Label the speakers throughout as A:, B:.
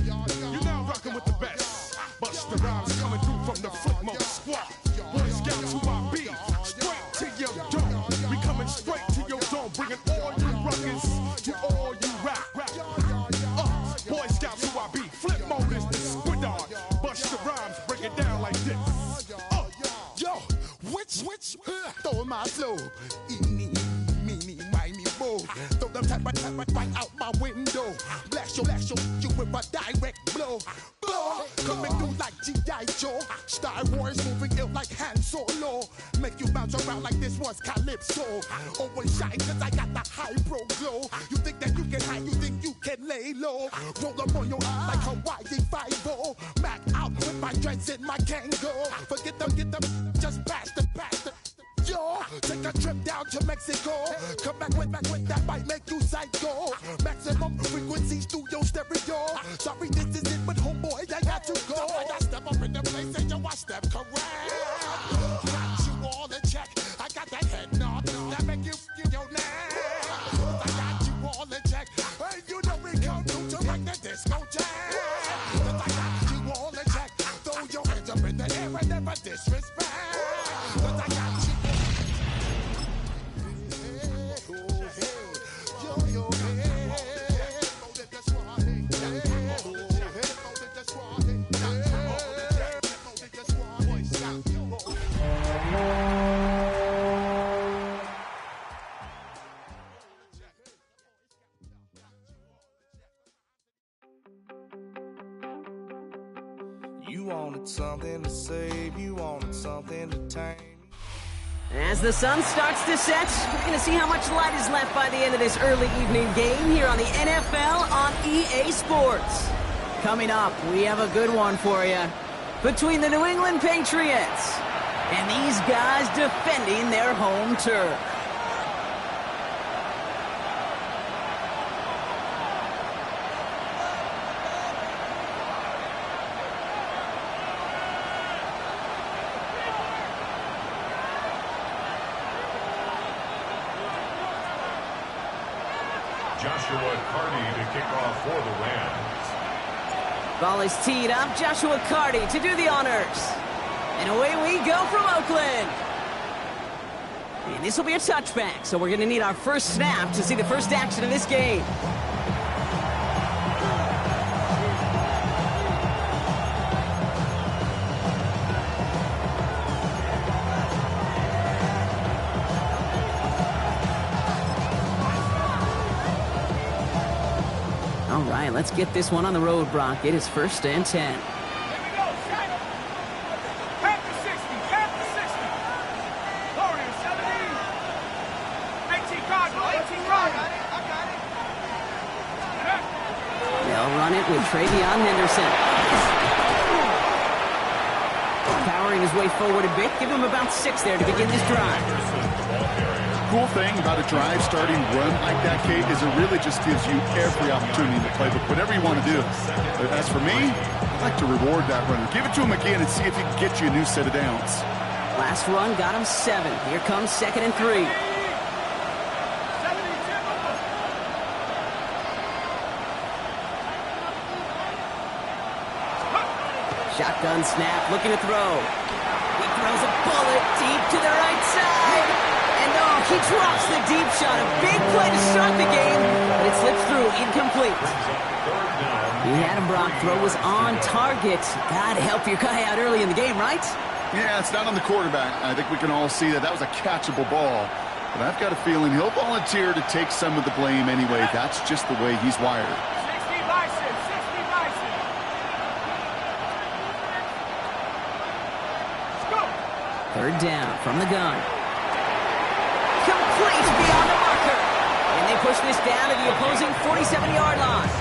A: You're now rocking with the best. Busta Rhymes coming through from the footmost squad. Boy Scouts who I be, straight to your dome. We coming straight to your dome, bringing all you ruckus to all you rap. Boy Scouts who I be, flip mode is the squid dog. Busta Rhymes, break it down like this.
B: Yo, which, throw my flow. Eeny, meeny, miny, mo. Throw them type right out my window. Blast you with a direct blow. Coming through like G.I. Joe. Star Wars moving ill like Han Solo. Make you bounce around like this was Calypso. Always shine cause I got the high pro glow. You think that you can hide, you think you can lay low. Roll up on your eye like Hawaii 5-0. Mac out with my dreads in my Kango. Forget them, just pass the. Yo, take a trip down to Mexico. Come back with that might make you psycho. Maximum frequencies through your stereo. Sorry, this is it, but homeboy, I got to go. I got step up in the place and yo, I step correct. Got you all in check. I got that head nod that make you your neck. I got you all in check. Hey, you know we come through to rock the disco jam. I got you all in check. Throw your hands up in the air and never disrespect. I got you.
C: You wanted something to save, you wanted something to tame.
D: As the sun starts to set, we're going to see how much light is left by the end of this early evening game here on the NFL on EA Sports. Coming up, we have a good one for you. Between the New England Patriots and these guys defending their home turf.
E: Joshua Carty to kick off for the Rams.
D: Ball is teed up. Joshua Carty to do the honors. And away we go from Oakland. And this will be a touchback, so we're going to need our first snap to see the first action of this game. All right, let's get this one on the road, Brock. It is 1st and 10.
F: Here we go, shine it. Half to 60, half to 60. Lower in 70. 18 card, 18 card. I got it.
D: They'll run it with Travion Henderson. Powering his way forward a bit. Give him about 6 there to begin this drive.
G: Cool thing about a drive starting run like that, Kate, is it really just gives you every opportunity in the playbook, whatever you want to do. But as for me, I'd like to reward that runner. Give it to him again and see if he can get you a new set of downs.
D: Last run got him 7. Here comes 2nd and 3. Shotgun snap, looking to throw. He throws a bullet deep to the right side. And oh, he drops the deep shot. A big play to start the game, but it slips through, incomplete. He had him, Brock. Throw was on target. Gotta help your guy out early in the game, right?
G: Yeah, it's not on the quarterback. I think we can all see that was a catchable ball. But I've got a feeling he'll volunteer to take some of the blame anyway. That's just the way he's wired.
F: 60 bison, 60 bison. Let's go.
D: 3rd down from the gun. Complete beyond the marker. And they push this down to the opposing 47-yard line.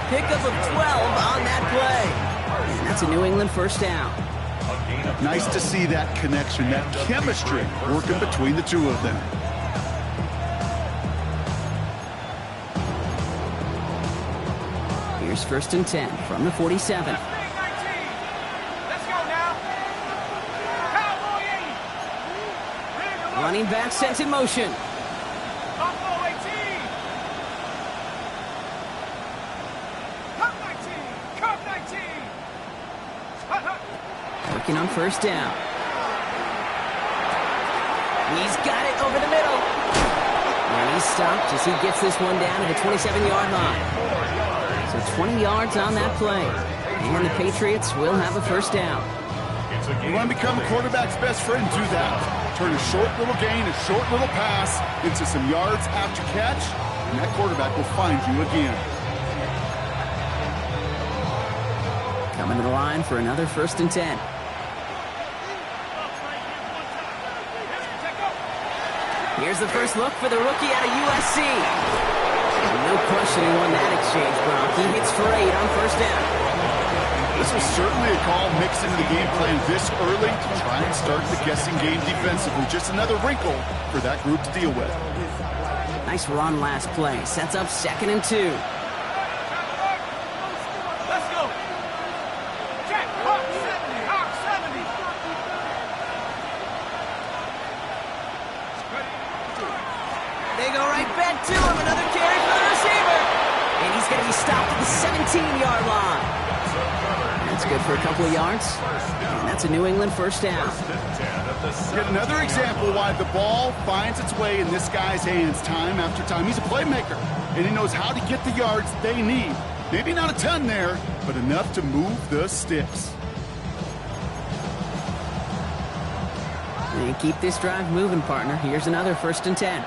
D: Pickup of 12 on that play. And that's a New England 1st down.
G: Nice to see that connection, that chemistry working between the two of them.
D: Here's 1st and 10 from the 47.
F: Let's go now. Cowboy 80.
D: Running back sent in motion.
F: Buffalo 18. Top 19.
D: working on first down. He's got it over the middle. And he's stopped as he gets this one down to the 27-yard line. So 20 yards on that play. And the Patriots will have a first down.
G: You want to become a quarterback's best friend, do that. Turn a short little gain, a short little pass into some yards after catch, and that quarterback will find you again.
D: Coming to the line for another 1st and 10. Here's the first look for the rookie out of USC. No question he won that exchange, Brock. He hits for 8 on first down.
G: This was certainly a call mixed into the game plan this early to try and start the guessing game defensively. Just another wrinkle for that group to deal with.
D: Nice run last play. Sets up 2nd and 2.
F: Let's go. Jack, Hawk 70, Hawk 70.
D: They go right back to him. Another carry for the receiver. And he's going to be stopped at the 17-yard line. That's good for a couple of yards. And that's a New England first down.
G: Yet another example why the ball finds its way in this guy's hands time after time. He's a playmaker, and he knows how to get the yards they need. Maybe not a ton there, but enough to move the sticks.
D: And keep this drive moving, partner. Here's another 1st and 10.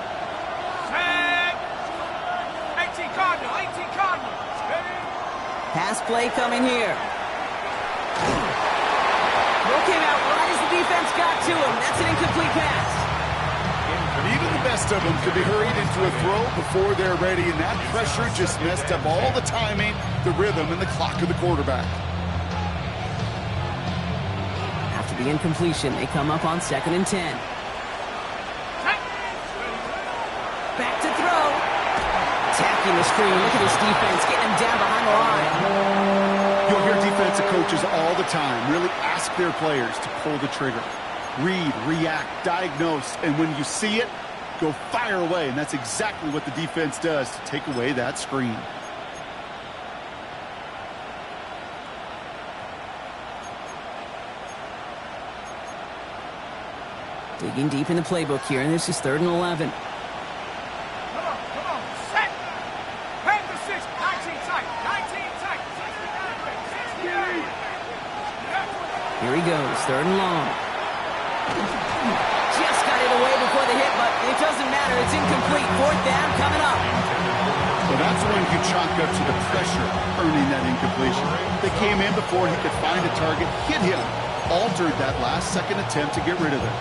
F: 18 Cardinal, 18 Cardinal.
D: Pass play coming here. Throw came out right as the defense got to him. That's an incomplete pass.
G: But even the best of them could be hurried into a throw before they're ready, and that pressure just messed up all the timing, the rhythm, and the clock of the quarterback.
D: After the incompletion, they come up on 2nd and 10. Back to throw. Attacking the screen. Look at this defense getting him down behind the line.
G: You'll hear defensive coaches all the time really ask their players to pull the trigger. Read, react, diagnose, and when you see it, go fire away. And that's exactly what the defense does to take away that screen.
D: Digging deep in the playbook here, and this is 3rd and 11.
F: Come on, set. Panther 6, 19 tight, 19 tight. 68.
D: Here he goes, 3rd and long. Just got it away before the hit, but it doesn't matter. It's incomplete. 4th down coming up.
G: Well, that's when you chalk up to the pressure earning that incompletion. They came in before he could find a target, hit him, altered that last-second attempt to get rid of it.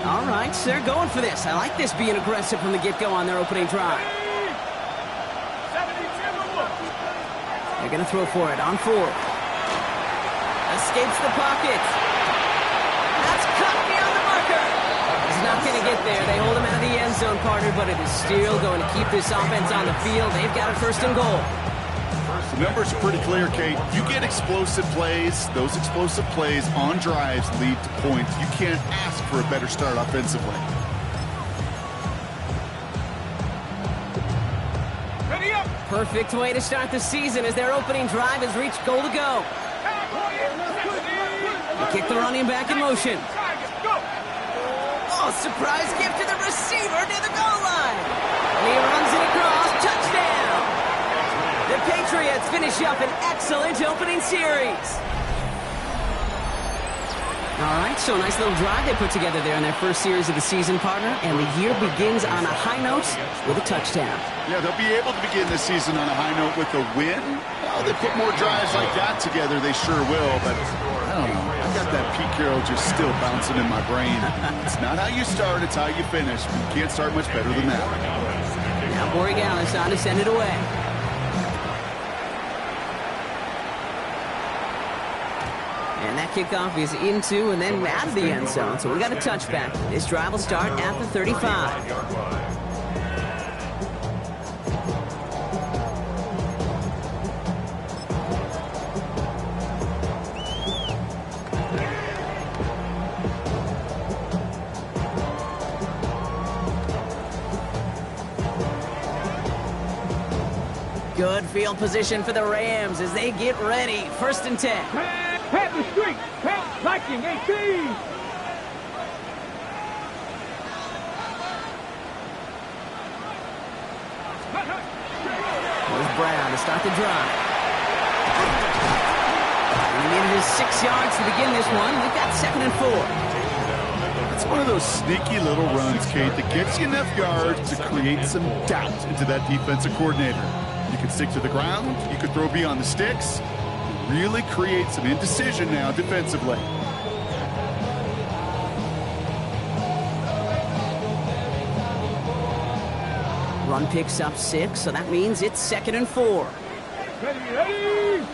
D: All right, so they're going for this. I like this being aggressive from the get-go on their opening drive.
F: 72.
D: They're going to throw for it on 4th. Escapes the pocket. That's cut beyond the marker. He's not going to get there. They hold him out of the end zone, partner, but it is still going to keep this offense on the field. They've got a 1st and goal.
G: The numbers are pretty clear, Kate. You get explosive plays. Those explosive plays on drives lead to points. You can't ask for a better start offensively.
F: Ready up.
D: Perfect way to start the season as their opening drive has reached goal to go. They kick the running back in motion. Oh, surprise gift to the receiver near the goal line. And he runs it across. Touchdown. The Patriots finish up an excellent opening series. All right, so a nice little drive they put together there in their first series of the season, partner, and the year begins on a high note with a touchdown.
G: Yeah, they'll be able to begin the season on a high note with a win. Well, they put more drives like that together, they sure will, but I don't know. I got that Pete Carroll just still bouncing in my brain. It's not how you start, it's how you finish. You can't start much better than that.
D: Now Borregales on to send it away. And that kickoff is into and then out of the end zone. So we got a touchback. This drive will start at the 35. Good field position for the Rams as they get ready. 1st and 10.
F: Panther Street, Viking 18.
D: Here's Brown to start the drive. And he needed his 6 yards to begin this one. We've got 2nd and 4.
G: It's one of those sneaky little runs, Kate, that gets you enough yards to create some doubt into that defensive coordinator. You can stick to the ground. You could throw beyond the sticks. Really create some indecision now defensively.
D: Run picks up 6, so that means it's 2nd and 4.
F: Ready.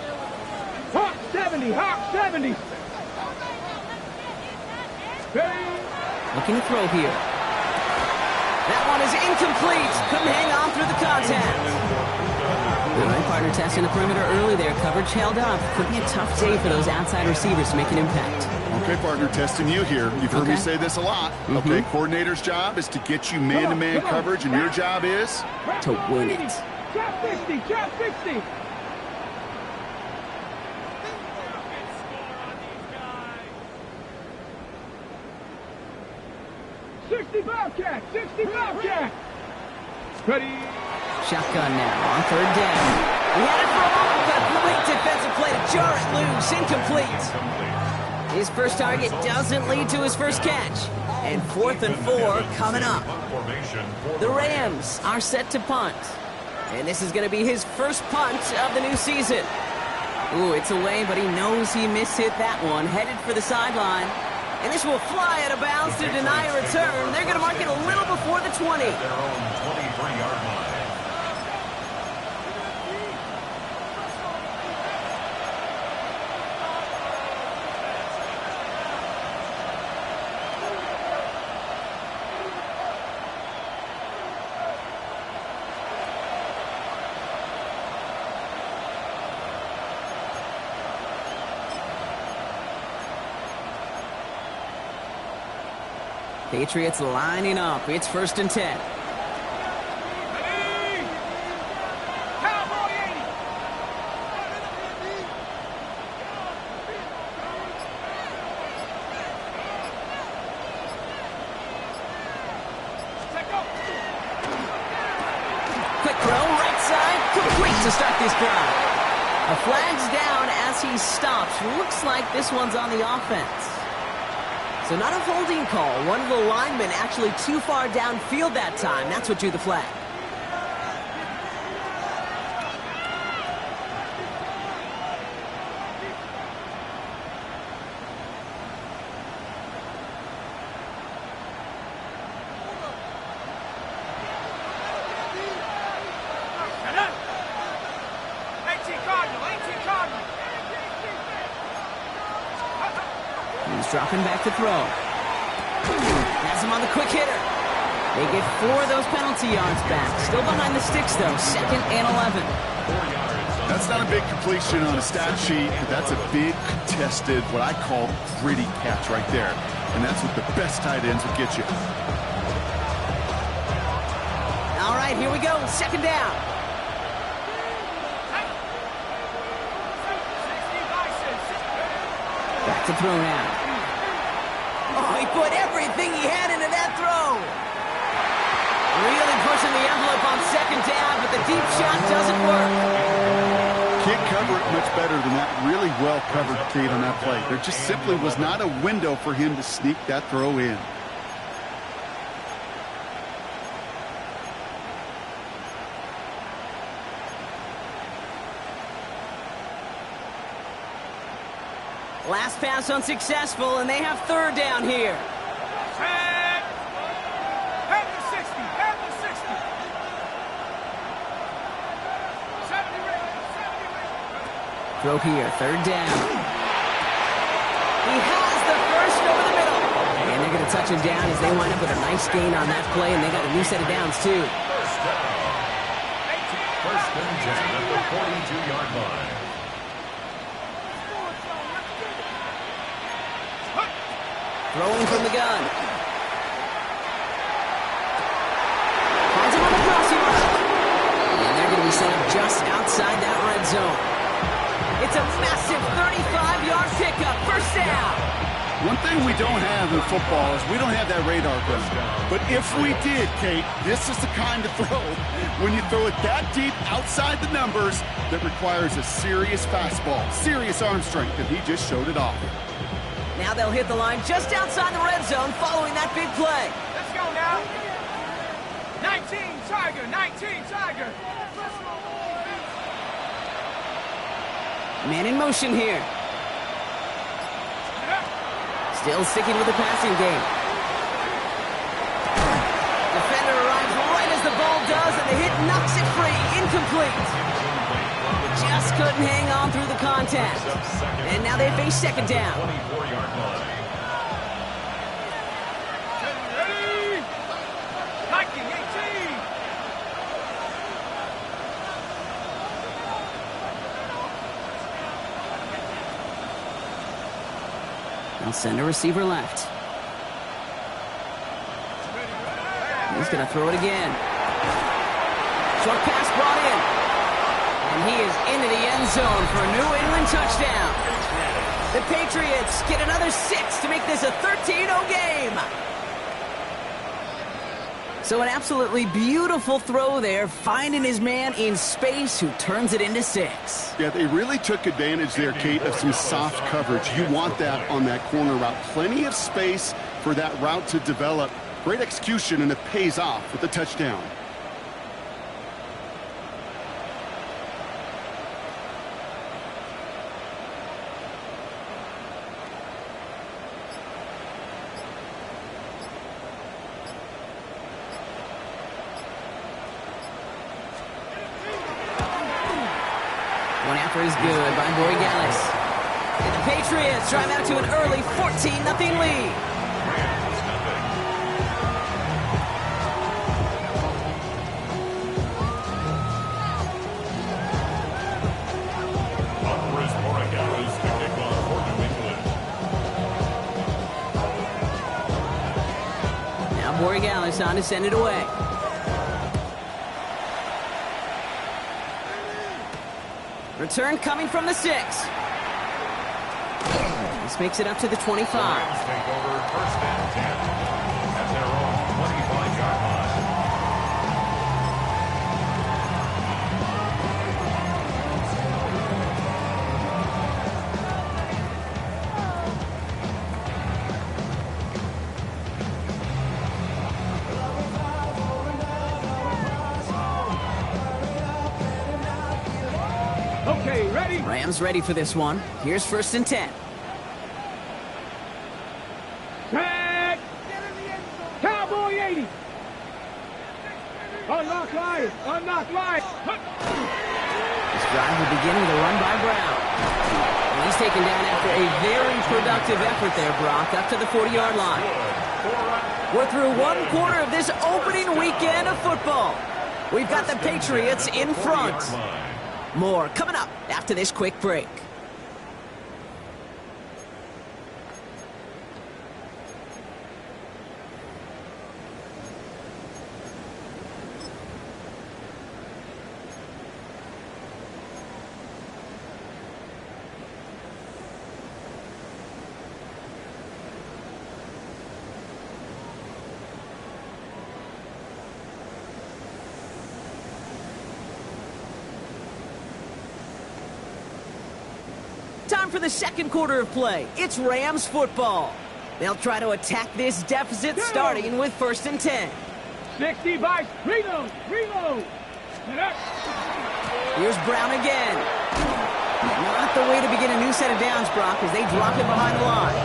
F: Hawk 70, Hawk 70. Ready.
D: Looking to throw here. That one is incomplete. Couldn't hang on through the contact. All right, partner testing the perimeter early there. Coverage held up. Could be a tough day for those outside receivers to make an impact.
G: Okay, partner, testing you here. You've heard me say this a lot. Okay, coordinator's job is to get you man-to-man coverage, and your job is
D: to win it.
F: Drop 60, drop 60. Bobcat, 60 Bobcat. Ready.
D: Shotgun now on 3rd down. He had it for a moment, but a great defensive play to jar it loose. Incomplete. His first target doesn't lead to his first catch. And 4th and 4 coming up. The Rams are set to punt. And this is going to be his first punt of the new season. Ooh, it's away, but he knows he mishit that one. Headed for the sideline. And this will fly out of bounds to deny a return. They're going to mark it a little before the 20.
E: Their own 23-yard line.
D: Patriots lining up. It's 1st and 10.
F: Ready. Cowboy 80.
D: Quick throw, right side, complete to start this drive. A flag's down as he stops. Looks like this one's on the offense. So not a holding call. One of the linemen actually too far downfield that time. That's what drew the flag. Dropping back to throw. Has him on the quick hitter. They get 4 of those penalty yards back. Still behind the sticks, though. 2nd and 11.
G: That's not a big completion on a stat sheet, but that's a big contested, what I call gritty catch right there. And that's what the best tight ends will get you.
D: All right, here we go. 2nd down. Back to throw now. Oh, he put everything he had into that throw. Really pushing the envelope on 2nd down, but the deep shot doesn't work.
G: Can't cover it much better than that. Really well covered, Kate, on that play. There just simply was not a window for him to sneak that throw in.
D: Last pass unsuccessful, and they have 3rd down here.
F: Panther 60, Panther 60. 70.
D: Throw here, 3rd down. He has the first over the middle. And they're going to touch him down as they wind up with a nice gain on that play, and they got a new set of downs, too.
E: First and 10 at the 42-yard line.
D: Throwing from the gun. Finds him on the crossing route. And they're going to be set up just out zone. It's a massive 35-yard pickup. First down.
G: One thing we don't have in football is we don't have that radar gun. But if we did, Kate, this is the kind of throw, when you throw it that deep outside the numbers, that requires a serious fastball, serious arm strength, and he just showed it off.
D: Now they'll hit the line just outside the red zone following that big play.
F: Let's go now. 19 Tiger, 19 Tiger.
D: Man in motion here. Still sticking with the passing game. Defender arrives right as the ball does, and the hit knocks it free. Incomplete. Just couldn't hang on through the contact. And now they face second down.
E: 24-yard line.
F: Ready? 19, 18.
D: They'll send a receiver left. He's going to throw it again. Short pass brought in. And he is into the end zone for a New England touchdown. The Patriots get another 6 to make this a 13-0 game. So an absolutely beautiful throw there, finding his man in space who turns it into 6.
G: Yeah, they really took advantage there, Kate, of some soft coverage. You want that on that corner route. Plenty of space for that route to develop. Great execution, and it pays off with the touchdown.
D: One after is good by Borregales. And the Patriots drive out to an early 14-0 lead.
E: Upper is Borregales to kick off for New England.
D: Now Borregales on to send it away. Return coming from the 6. This makes it up to the 25.
E: Rams take over first and 10 at their own 25-yard line.
F: Okay, ready?
D: Rams ready for this one. Here's first and 10.
F: Tag! Cowboy 80! Unlock line! Unlock line!
D: This drive will begin with a run by Brown. And he's taken down after a very productive effort there, Brock, up to the 40-yard line. We're through one quarter of this opening weekend of football. We've got the Patriots in front. More coming up after this quick break. Time for the second quarter of play. It's Rams football. They'll try to attack this deficit starting with first and 10.
F: 60 by reload! Reload!
D: Here's Brown again. Not the way to begin a new set of downs, Brock, as they drop it behind the line.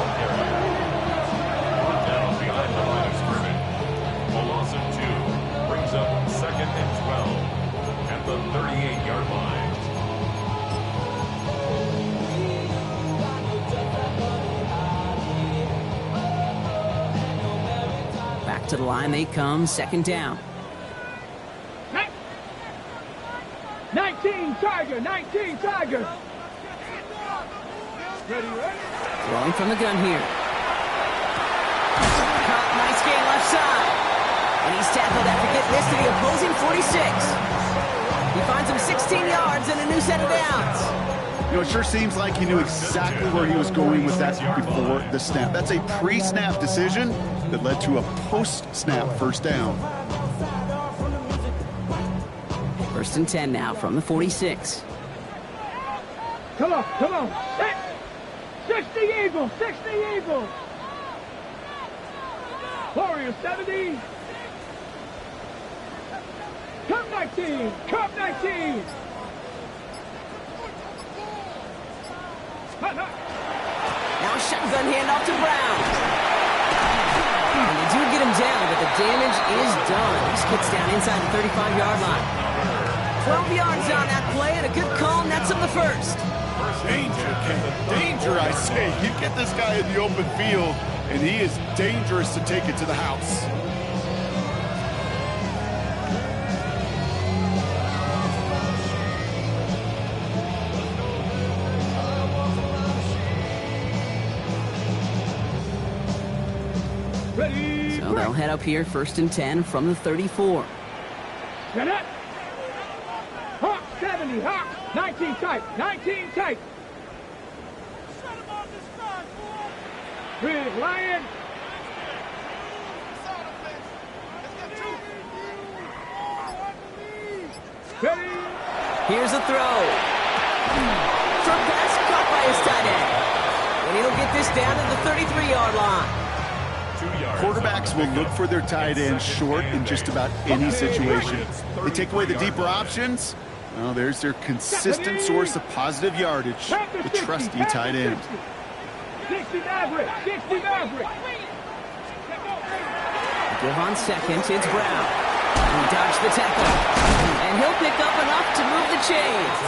E: Down behind the line of scrimmage. A loss of 2 brings up second and 12 at the 38-yard line.
D: Back to the line they come, second down.
F: 19 Tiger! 19 Tiger! Ready, ready?
D: Throwing from the gun here. Caught, nice gain left side. And he's tackled after getting this to the opposing 46. He finds him 16 yards and a new set of downs.
G: You know, it sure seems like he knew exactly where he was going with that before the snap. That's a pre-snap decision that led to a post-snap first down.
D: 1st and 10 now from the 46.
F: Come on. 60 Eagles, 60 Eagles. Warriors 70. Cup 19, Cup 19.
D: Now a shotgun handoff to Brown. And they do get him down, but the damage is done. This kid's down inside the 35-yard line. 12 yards on that play, and a good call nets him the first.
G: Danger, I say. You get this guy in the open field, and he is dangerous to take it to the house.
D: So they'll head up here, 1st and 10 from the 34.
F: Get it. Hawk 70, Hawk 19 tight, 19 tight. Big Lion. Ready.
D: Here's a throw. Short pass caught by his tight end. And he'll get this down to the 33-yard line.
G: Quarterbacks will look for their tight end short in just about any situation. They take away the deeper options. Well, there's their consistent source of positive yardage, the trusty tight end.
F: 60 Maverick, 60 Maverick.
D: Give on second, it's Brown. He dodged the tackle. And he'll pick up enough to move the chains.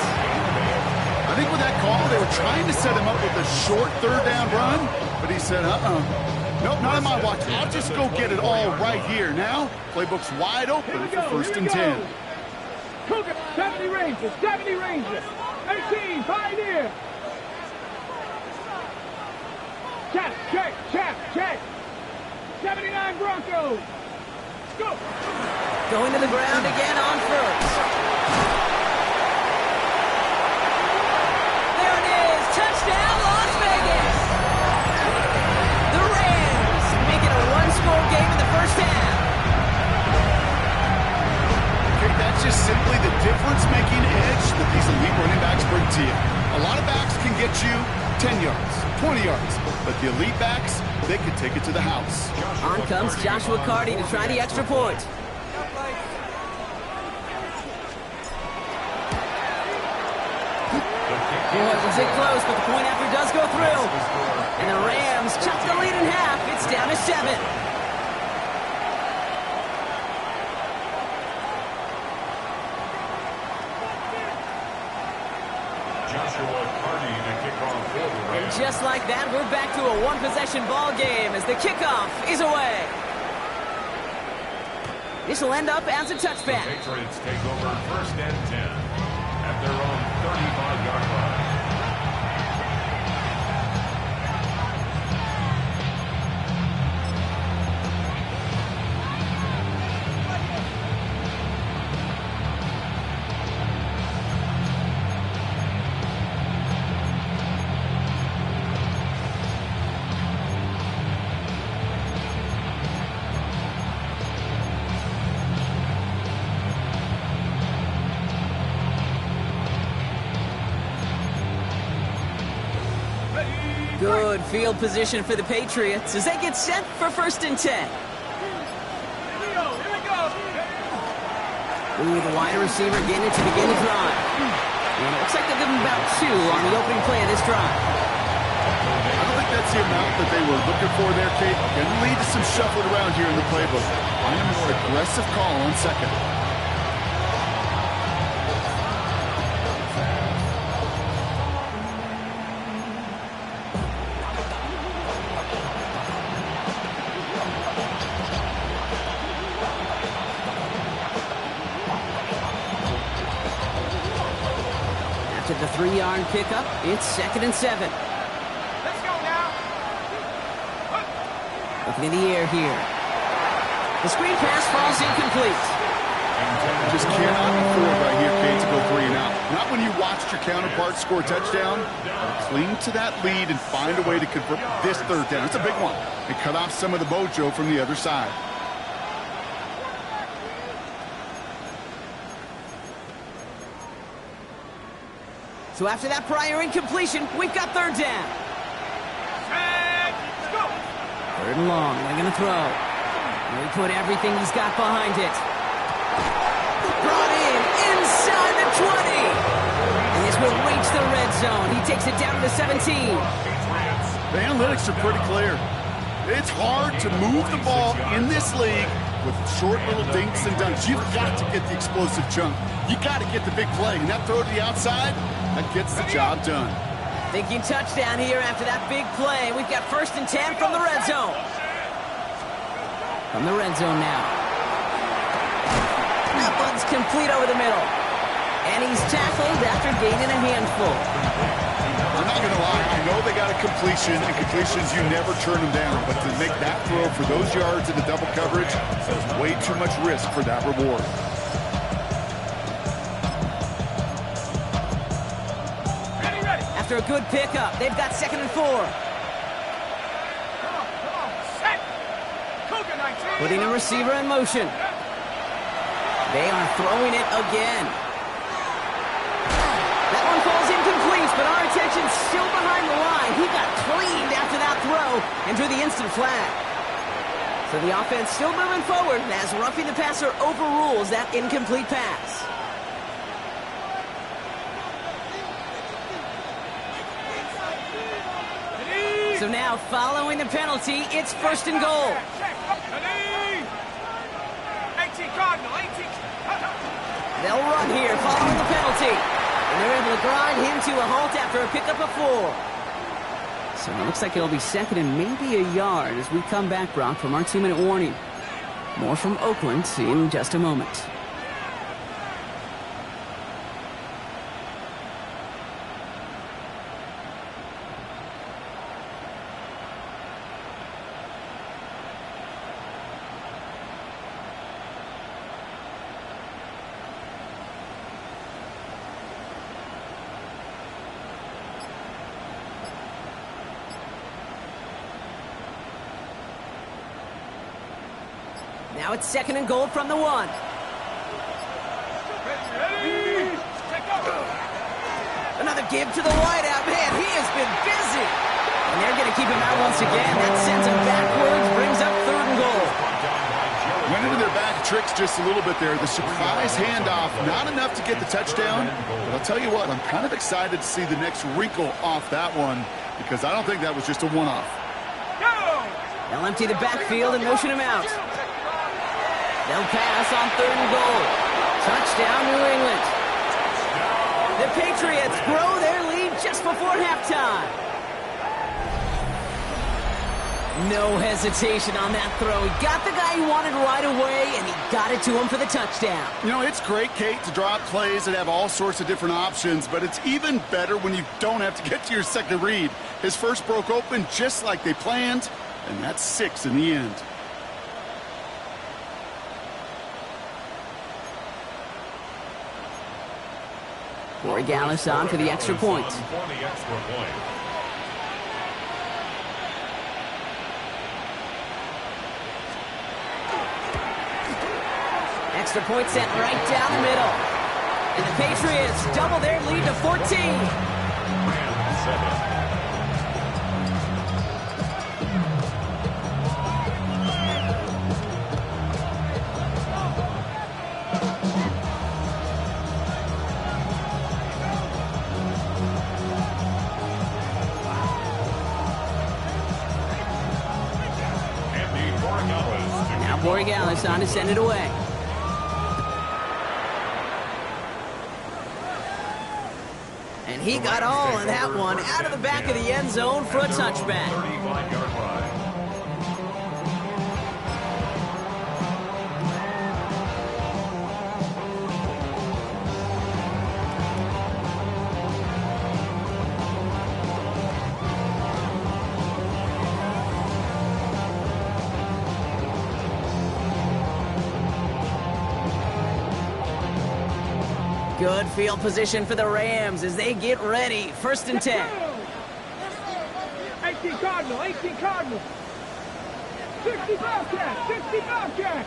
G: I think with that call, they were trying to set him up with a short 3rd down run, but he said, nope, not on my watch. I'll just go get it all right here. Now, playbook's wide open for 1st and 10.
F: Cougar, 70 Rangers, 70 Rangers. 18, Pioneer. Check. 79 Broncos. Go.
D: Going to the ground again on 1st. There it is. Touchdown, Las Vegas. The Rams make it a one-score game in the 1st half.
G: Okay, that's just simply the difference-making edge that these elite running backs bring to you. A lot of backs can get you 10 yards, 20 yards, but the elite backs, they can take it to the house.
D: On comes Joshua Carty to try the extra point. Boy, was it close, but the point after does go through. And the Rams chop the lead in half. It's down to 7.
E: Joshua Carty to kick off for the Rams.
D: And just like that, we're back to a one-possession ball game as the kickoff is away. This will end up as a touchback.
E: The Patriots take over 1st and 10 at their own 35-yard line.
D: Good field position for the Patriots as they get set for 1st and 10. Ooh, the wide receiver getting it to begin the drive. And it looks like they'll give him about 2 on the opening play of this drive.
G: I don't think that's the amount that they were looking for there, Kate. Going to lead to some shuffling around here in the playbook. Find a more aggressive call on 2nd.
D: After the 3-yard pickup, it's 2nd and 7.
F: Let's go now.
D: Looking in the air here. The screen pass falls incomplete.
G: Just cannot afford right here, Kate, to go 3 and out. Not when you watched your counterpart score a touchdown? Cling to that lead and find a way to convert this third down. It's a big one. And cut off some of the mojo from the other side.
D: So after that prior incompletion, we've got third down. Third and long, they're going to throw. And we put everything he's got behind it. Brought in, inside the 20. And this will reach the red zone. He takes it down to the 17.
G: The analytics are pretty clear. It's hard to move the ball in this league with short little dinks and dunks. You've got to get the explosive chunk. You got to get the big play. And that throw to the outside, that gets the job done.
D: Thinking touchdown here after that big play. We've got 1st and 10 from the red zone. From the red zone now. That one's complete over the middle. And he's tackled after gaining a handful.
G: I'm not going to lie. I know they got a completion, and completions, you never turn them down. But to make that throw for those yards in the double coverage, there's way too much risk for that reward.
D: After a good pickup, they've got 2nd and 4. Putting a receiver in motion. They are throwing it again. That one falls incomplete, but our attention's still behind the line. He got cleaned after that throw and drew the instant flag. So the offense still moving forward as roughing the passer overrules that incomplete pass. So now, following the penalty, it's 1st and goal.
F: 18 Cardinal, 18.
D: They'll run here following the penalty. And they're able to grind him to a halt after a pickup of 4. So it looks like it'll be 2nd and maybe a yard as we come back, Brock, from our 2-minute warning. More from Oakland in just a moment. Now it's 2nd and goal from the 1. Another give to the wideout. Man, he has been busy. And they're going to keep him out once again. That sends him backwards, brings up 3rd and goal.
G: Went into their bag of tricks just a little bit there. The surprise handoff, not enough to get the touchdown. But I'll tell you what, I'm kind of excited to see the next wrinkle off that one because I don't think that was just a one-off.
D: They'll empty the backfield and motion him out. They'll pass on 3rd and goal. Touchdown, New England. The Patriots grow their lead just before halftime. No hesitation on that throw. He got the guy he wanted right away, and he got it to him for the touchdown.
G: You know, it's great, Kate, to drop plays and have all sorts of different options, but it's even better when you don't have to get to your second read. His first broke open just like they planned, and that's 6 in the end.
D: Corey Gallis on for the extra point. Extra point sent right down the middle. And the Patriots double their lead to 14. Corey Gallis on to send it away. And he got all of that one out of the back of the end zone for a touchback.
E: 35-yard line.
D: Good field position for the Rams as they get ready. 1st and 10.
F: 18 Cardinal, 18 Cardinal. 60 Bobcat, 60 Bobcat.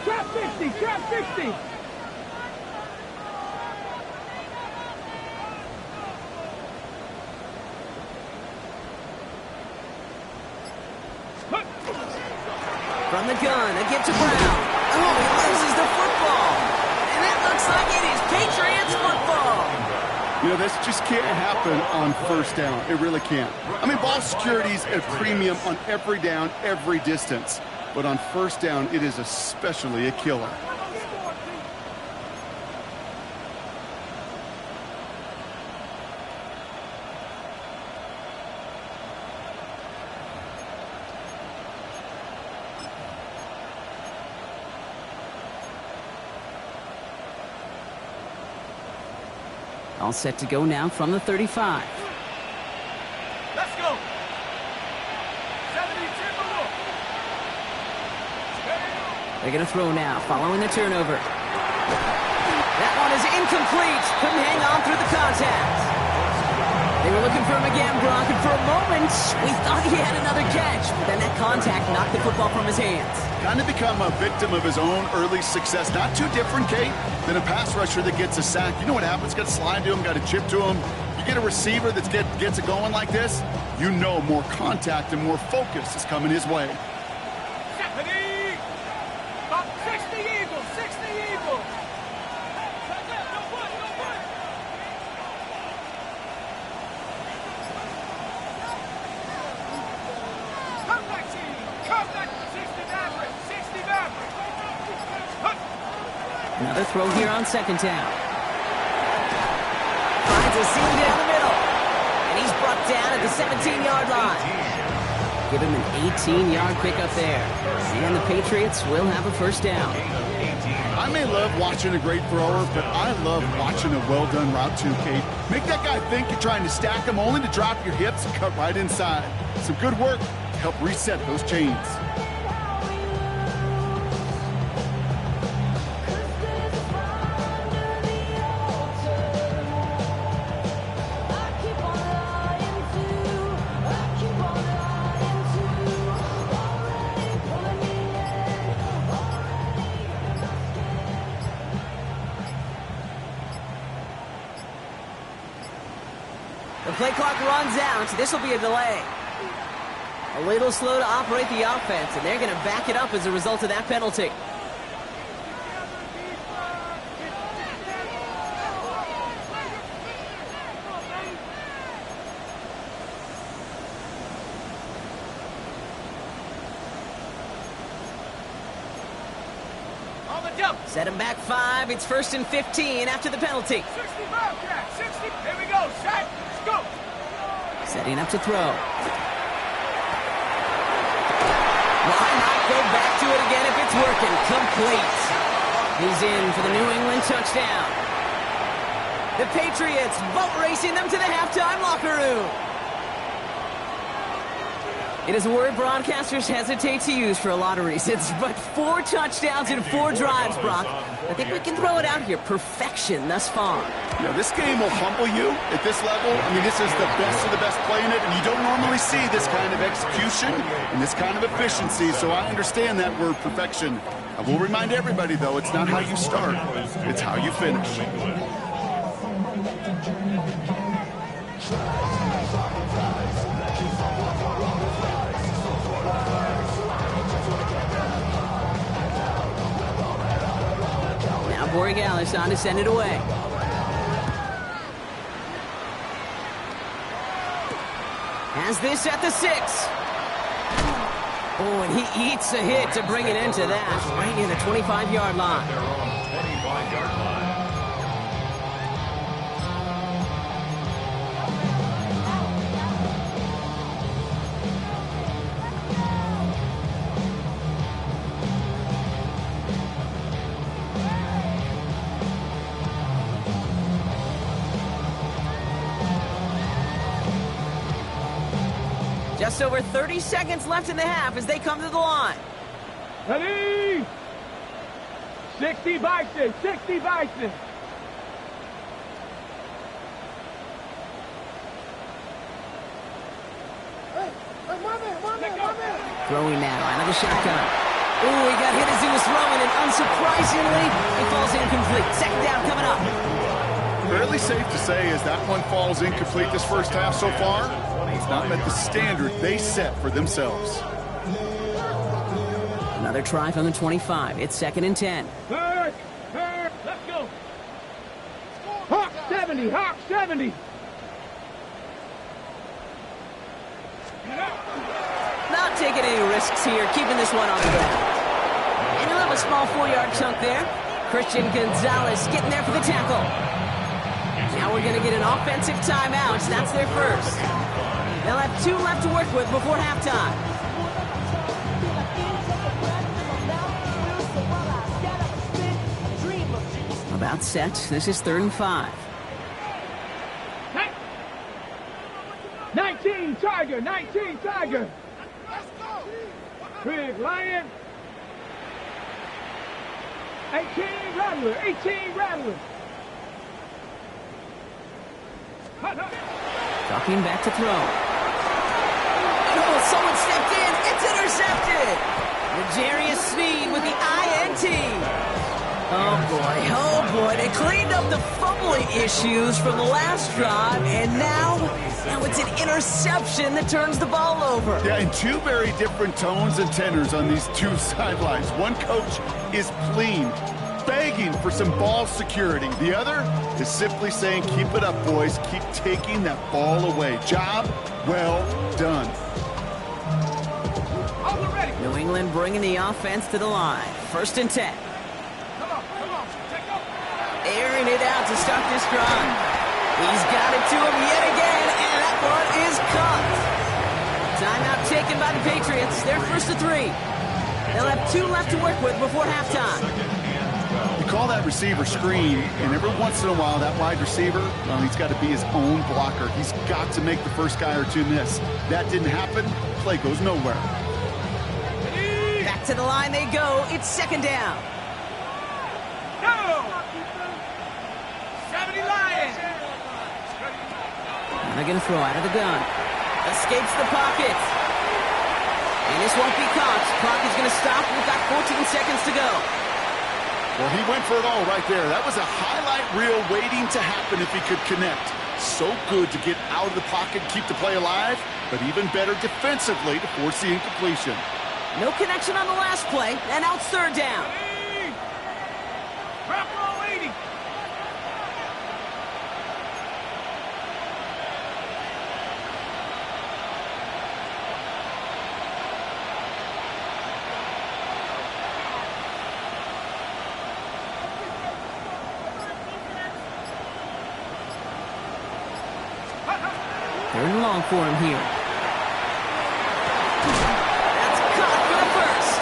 F: Trap 50, trap 50.
D: From the gun, a give to Brown. Oh, he loses the football. And it looks like it is Patriots football.
G: You know, this just can't happen on 1st down. It really can't. I mean, ball security is a premium on every down, every distance. But on 1st down, it is especially a killer.
D: All set to go now from the 35.
F: Let's go. 72.
D: They're going to throw now, following the turnover. That one is incomplete. Couldn't hang on through the contact. They were looking for him again, Brock, and for a moment, we thought he had another catch. But then that contact knocked the football from his hands.
G: Kind of become a victim of his own early success. Not too different, Kate, than a pass rusher that gets a sack. You know what happens? Got to slide to him, got to chip to him. You get a receiver that gets it going like this, you know more contact and more focus is coming his way.
F: 70. 60 Eagles, 60 Eagles. Come back, team. Come back. 60 Maverick, 60 Maverick.
D: Another throw here on 2nd down. Finds a seam down the middle. And he's brought down at the 17-yard line. Give him an 18-yard pickup there. And the Patriots will have a 1st down.
G: I may love watching a great thrower, but I love watching a well-done route too, Kate. Make that guy think you're trying to stack him only to drop your hips and cut right inside. Some good work to help reset those chains.
D: The play clock runs out. This will be a delay. A little slow to operate the offense, and they're going to back it up as a result of that penalty.
F: On the jump.
D: Set him back 5. It's 1st and 15 after the penalty.
F: 60 Bobcat, 60. Here we go. Set. Let's go.
D: Setting up to throw. Why not go back to it again if it's working? Complete. He's in for the New England touchdown. The Patriots boat racing them to the halftime locker room. It is a word broadcasters hesitate to use for a lot of reasons, but 4 touchdowns in 4 drives, Brock. I think we can throw it out here. Perfection thus far.
G: Yeah, this game will humble you at this level. I mean, this is the best of the best playing it, and you don't normally see this kind of execution and this kind of efficiency, so I understand that word perfection. I will remind everybody, though, it's not how you start, it's how you finish.
D: Borregales on to send it away. Has this at the 6. Oh, and he eats a hit to bring it into that, right near the 25-yard line.
E: Their own 25-yard line.
D: Just over 30 seconds left in the half as they come to the line.
F: Ready? 60 Bison, 60 Bison.
D: Throwing now out of the shotgun. Ooh, he got hit as he was throwing, and unsurprisingly, it falls incomplete. Second down coming up.
G: Fairly safe to say as that one falls incomplete this first half so far, it's not met the standard they set for themselves.
D: Another try from the 25. It's 2nd and 10.
F: Let's go. Hawk 70, Hawk 70.
D: Not taking any risks here, keeping this one on the ground. And he'll have a small 4-yard chunk there. Christian Gonzalez getting there for the tackle. Now we're going to get an offensive timeout. That's their first. They'll have 2 left to work with before halftime. About set. This is 3rd and 5.
F: 19 Tiger, 19 Tiger. Big Lion. 18 Rattler, 18 Rattler.
D: Dropping back to throw. Oh, someone stepped in. It's intercepted. L'Jarius Sneed with the INT. Oh boy, they cleaned up the fumbling issues from the last drive, and now it's an interception that turns the ball over.
G: Yeah, and 2 very different tones and tenors on these 2 sidelines. One coach is pleased, begging for some ball security. The other is simply saying, keep it up, boys. Keep taking that ball away. Job well done.
D: New England bringing the offense to the line. 1st and 10. Airing it out to start this drive. He's got it to him yet again, and that one is caught. Timeout taken by the Patriots. They're 1st and 3. They'll have 2 left to work with before halftime.
G: You call that receiver screen, and every once in a while, that wide receiver, well, he's got to be his own blocker. He's got to make the first guy or 2 miss. That didn't happen. Play goes nowhere.
D: Back to the line they go. It's 2nd down.
F: Go! 70 Lions.
D: They're going to throw out of the gun. Escapes the pocket. And this won't be caught. Clock is going to stop. We've got 14 seconds to go.
G: Well, he went for it all right there. That was a highlight reel waiting to happen if he could connect. So good to get out of the pocket, keep the play alive, but even better defensively to force the incompletion.
D: No connection on the last play, and now it's 3rd down.
F: Bravo 80.
D: Third and long for him here. That's caught for the first.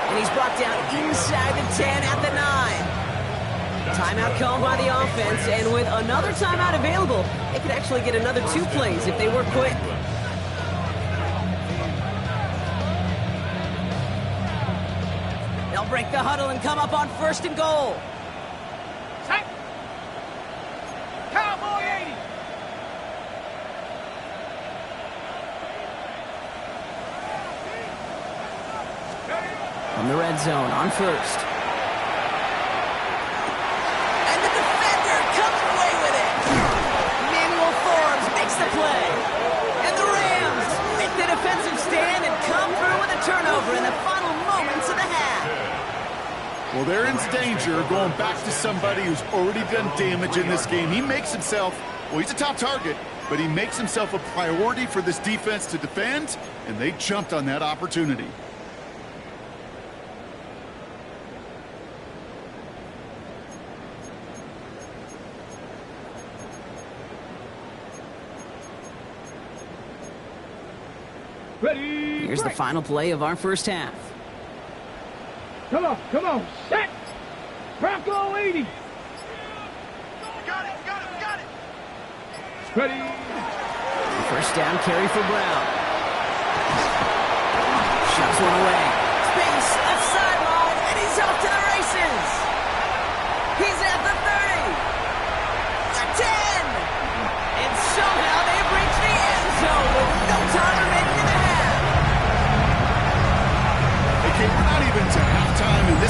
D: And he's brought down inside the 10 at the 9. Timeout called by the offense, and with another timeout available, they could actually get another 2 plays if they were quick. They'll break the huddle and come up on 1st and goal.
F: Set. Cowboy 80.
D: From the red zone on 1st. And the defender comes away with it. Manuel Forbes makes the play. And the Rams make the defensive stand and come through with a turnover in the final moments of the half.
G: Well, they're in danger going back to somebody who's already done damage in this game. He makes himself, well, he's a top target, but he makes himself a priority for this defense to defend, and they jumped on that opportunity.
F: Ready.
D: Here's the final play of our first half.
F: Come on. Set. Bronco 80.
B: Got it.
F: Ready.
D: First down carry for Brown. Shots one away. Space, left sideline, and he's off to the races.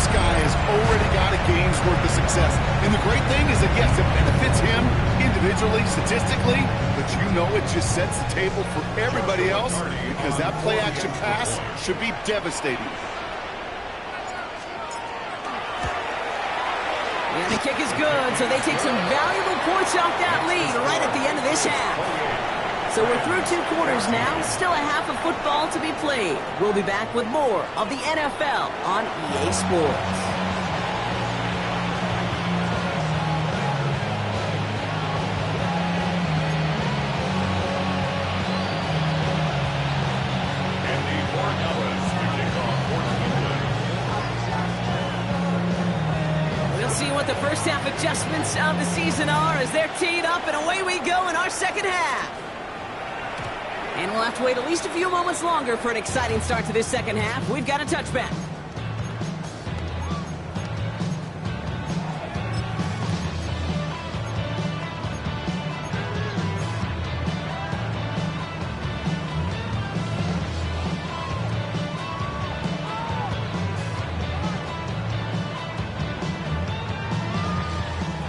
G: this guy has already got a game's worth of success. And the great thing is that, yes, it benefits him individually, statistically, but you know it just sets the table for everybody else because that play-action pass should be devastating.
D: And the kick is good, so they take some valuable points off that lead right at the end of this half. So we're through 2 quarters now, still a half of football to be played. We'll be back with more of the NFL on EA Sports. What the first half adjustments of the season are as they're teed up, and away we go in our second half. And we'll have to wait at least a few moments longer for an exciting start to this second half. We've got a touchback.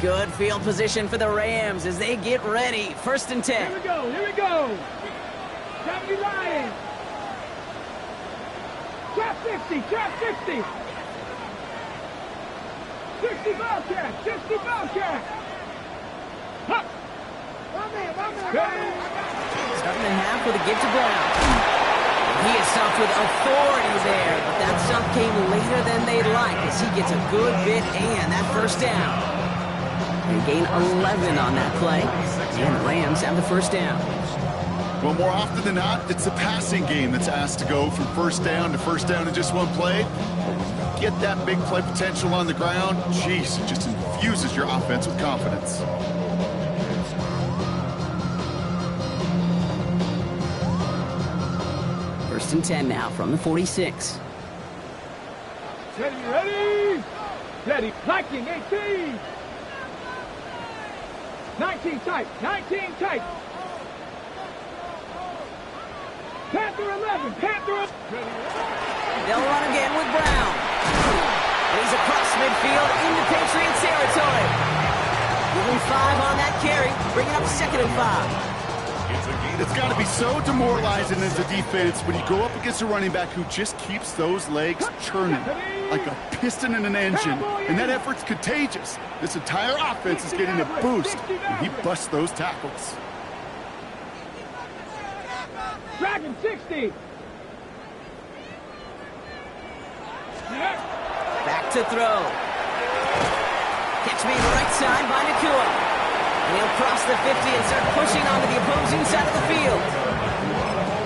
D: Good field position for the Rams as they get ready. 1st and 10.
F: Here we go, here we go. 70 Lions. Trap 50, trap 50. 60 Bobcat, 60 Bobcat. Huh.
D: Starting the half with a give to Brown. He is stopped with authority there, but that stop came later than they'd like as he gets a good bit and that 1st down. They gain 11 on that play, and the Rams have the 1st down.
G: Well, more often than not, it's the passing game that's asked to go from 1st down to 1st down in just one play. Get that big play potential on the ground, jeez, it just infuses your offense with confidence.
D: First and 10 now from the 46.
F: Ready? Ready, Viking 18. 19 tight, 19 tight. Panther 11, Panther.
D: They'll run again with Brown. And he's across midfield into Patriots territory. Giving 5 on that carry, bringing up 2nd and 5.
G: It's got to be so demoralizing as a defense when you go up against a running back who just keeps those legs churning like a piston in an engine, and that effort's contagious. This entire offense is getting a boost when he busts those tackles.
F: Dragon 60.
D: Back to throw. Catch me right side by Nakua. And he'll cross the 50 and start pushing onto the opposing side of the field.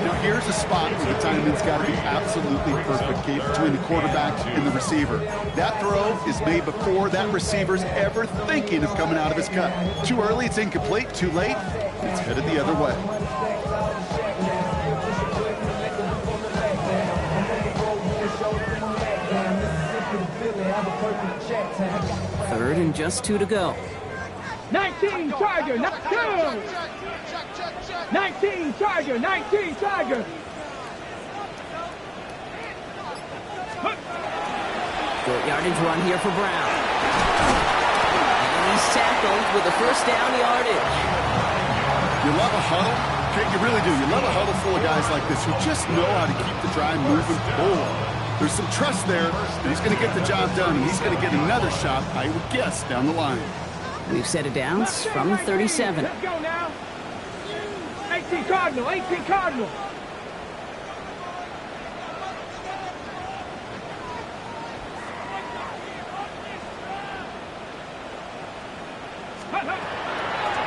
G: Now here's a spot where the timing's got to be absolutely perfect, Kate, between the quarterback and the receiver. That throw is made before that receiver's ever thinking of coming out of his cut. Too early, it's incomplete. Too late, it's headed the other way.
D: Third and just 2 to go.
F: 19 Tiger, 19 Tiger, 19 Tiger.
D: Short yardage run here for Brown. And he's tackled with a 1st down yardage.
G: You love a huddle? Okay, you really do. You love a huddle full of guys like this who just know how to keep the drive moving forward. There's some trust there, and he's going to get the job done, and he's going to get another shot, I would guess, down the line.
D: We've set it down from the 37.
F: Let's go now. 18 Cardinal, 18 Cardinal.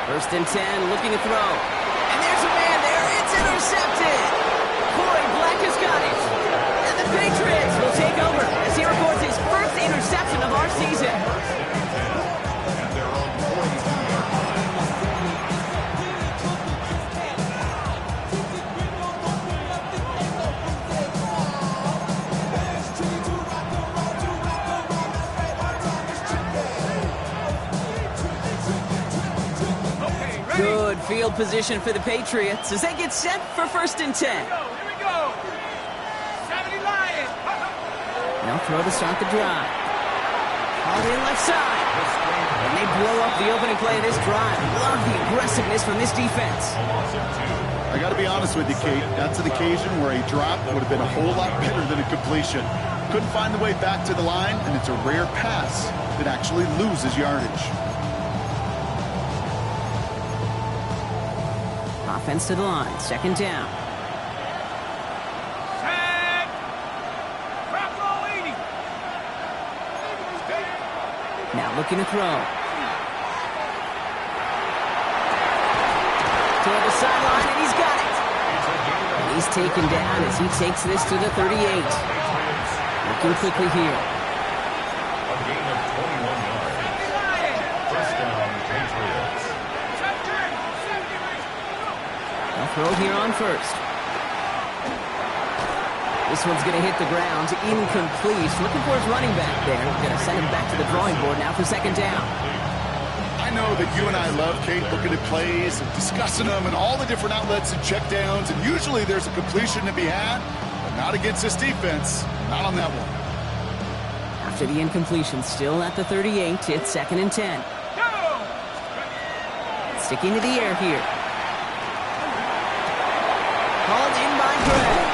D: First and 10, looking to throw. And there's a man there. It's intercepted. Corey Black has got it. And the Patriots will take over as he records his 1st interception of our season. Good field position for the Patriots as they get set for 1st and 10.
F: Here we go. 70 Lions.
D: They'll throw to start the drive. Hauled in left side. And they blow up the opening play of this drive. Love the aggressiveness from this defense.
G: I got to be honest with you, Kate. That's an occasion where a drop would have been a whole lot better than a completion. Couldn't find the way back to the line, and it's a rare pass that actually loses yardage.
D: Offense to the line. Second down.
F: Set. Crop roll 80.
D: Now looking to throw. Toward the sideline, and he's got it. He's taken down as he takes this to the 38. Looking quickly here.
E: A gain of 21 yards. First down, Patriots.
D: They'll throw here on first. This one's going to hit the ground. Incomplete. Looking for his running back there. Going to send him back to the drawing board now for second down.
G: I know that you and I love, Kate, looking at plays and discussing them and all the different outlets and checkdowns, and usually there's a completion to be had, but not against this defense. Not on that one.
D: After the incompletion, still at the 38, it's second and 10. Sticking to the air here. Called in by Greg.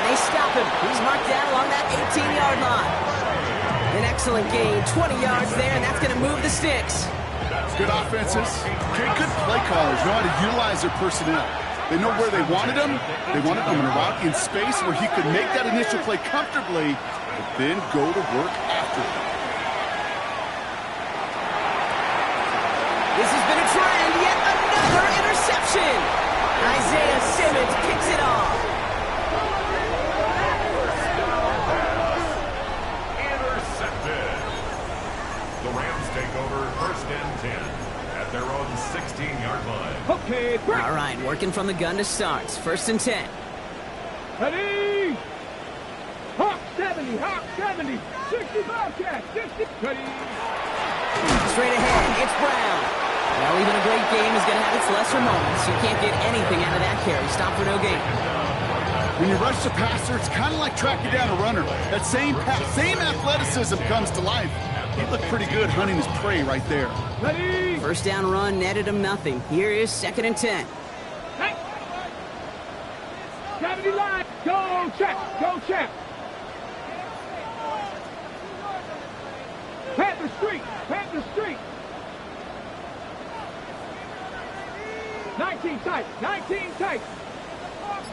D: And they stop him. He's marked down along that 18-yard line. An excellent gain, 20 yards there, and that's going to move the sticks.
G: Good offenses. Good play callers know how to utilize their personnel. They know where they wanted him. They wanted him in a route in space where he could make that initial play comfortably, but then go to work after it.
D: This has been a trend. Yet another interception. Isaiah Simmons picks it off.
E: Intercepted. The Rams take over first and 10 at their own 16-yard line.
F: Okay, break.
D: All right, working from the gun to start. First and 10.
F: Ready. Hawk 70, Hawk 70. 60 Bobcat, 60. Ready.
D: Straight ahead, it's Brown. Well, even a great game is going to have its lesser moments. You can't get anything out of that carry. Stop for no gain.
G: When you rush the passer, it's kind of like tracking down a runner. That same pass, same athleticism comes to life. He looked pretty good hunting his prey right there.
F: Ready.
D: First down run netted him nothing. Here is second and 10.
F: Hey. 70 line. Go check. Go check. Panther Street. Panther Street. 19 tight. 19 tight.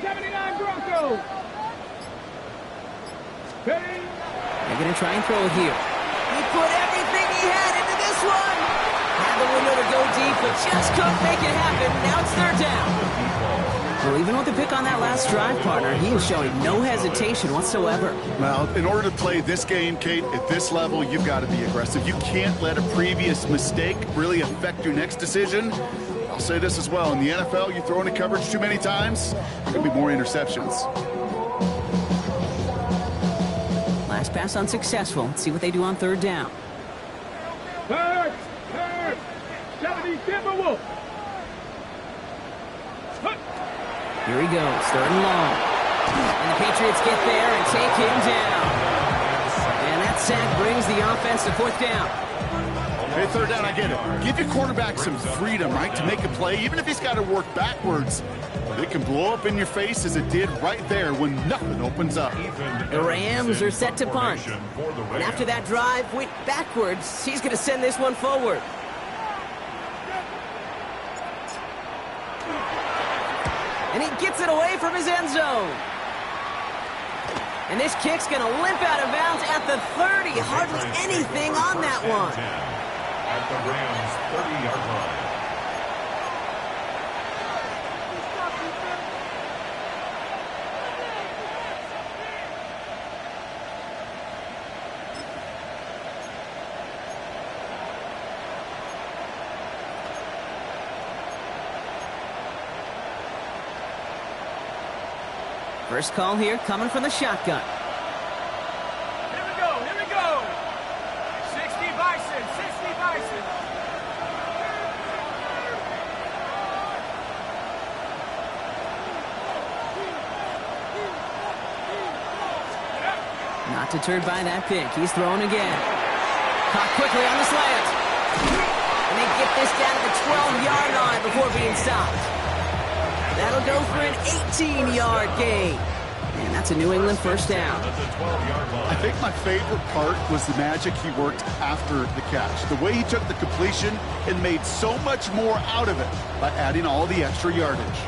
F: 79 Broncos. Ready.
D: They're going to try and throw it here. He put everything he had into this one. Had the window to go deep, but just couldn't make it happen. Now it's third down. Well, even with the pick on that last drive, partner, he is showing no hesitation whatsoever.
G: Well, in order to play this game, Kate, at this level, you've got to be aggressive. You can't let a previous mistake really affect your next decision. I'll say this as well. In the NFL, you throw into coverage too many times, there could be more interceptions.
D: Last pass unsuccessful. Let's see what they do on third down.
F: Third. 70 Timberwolves.
D: Here he goes, third and long. And the Patriots get there and take him down. And that sack brings the offense to fourth down.
G: Hey, third down, I get it. Give your quarterback some freedom, right, to make a play, even if he's got to work backwards. But it can blow up in your face as it did right there when nothing opens up.
D: The Rams are set to punt. And after that drive went backwards, he's going to send this one forward. And he gets it away from his end zone. And this kick's going to limp out of bounds at the 30. Hardly anything on that one.
E: At the Rams' 30-yard line.
D: First call here coming from the shotgun.
F: Here we go. 60 Bison. 60 Bison.
D: Not deterred by that pick. He's throwing again. Caught quickly on the slant. And they get this down to the 12-yard line before being stopped. That'll go for an 18-yard gain. And that's a New England first down.
G: I think my favorite part was the magic he worked after the catch. The way he took the completion and made so much more out of it by adding all the extra yardage.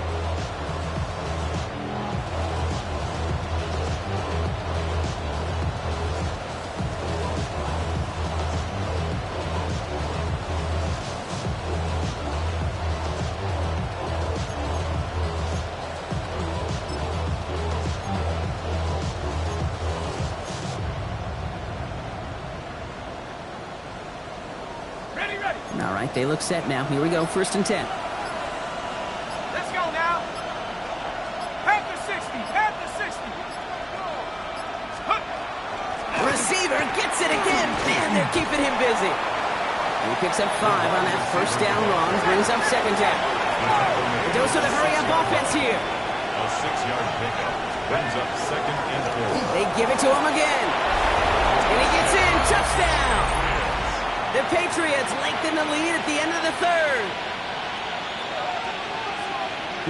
D: All right, they look set now. Here we go, 1st and 10.
F: Let's go now. Panther 60, Panther 60.
D: Receiver gets it again. Man, they're keeping him busy. He picks up 5 on that first down run, brings up 2nd down. A dose of the hurry-up offense here.
E: A 6-yard pickup brings up 2nd and 4.
D: They give it to him again. And he gets in. Touchdown. The Patriots lengthen the lead at the end of the 3rd.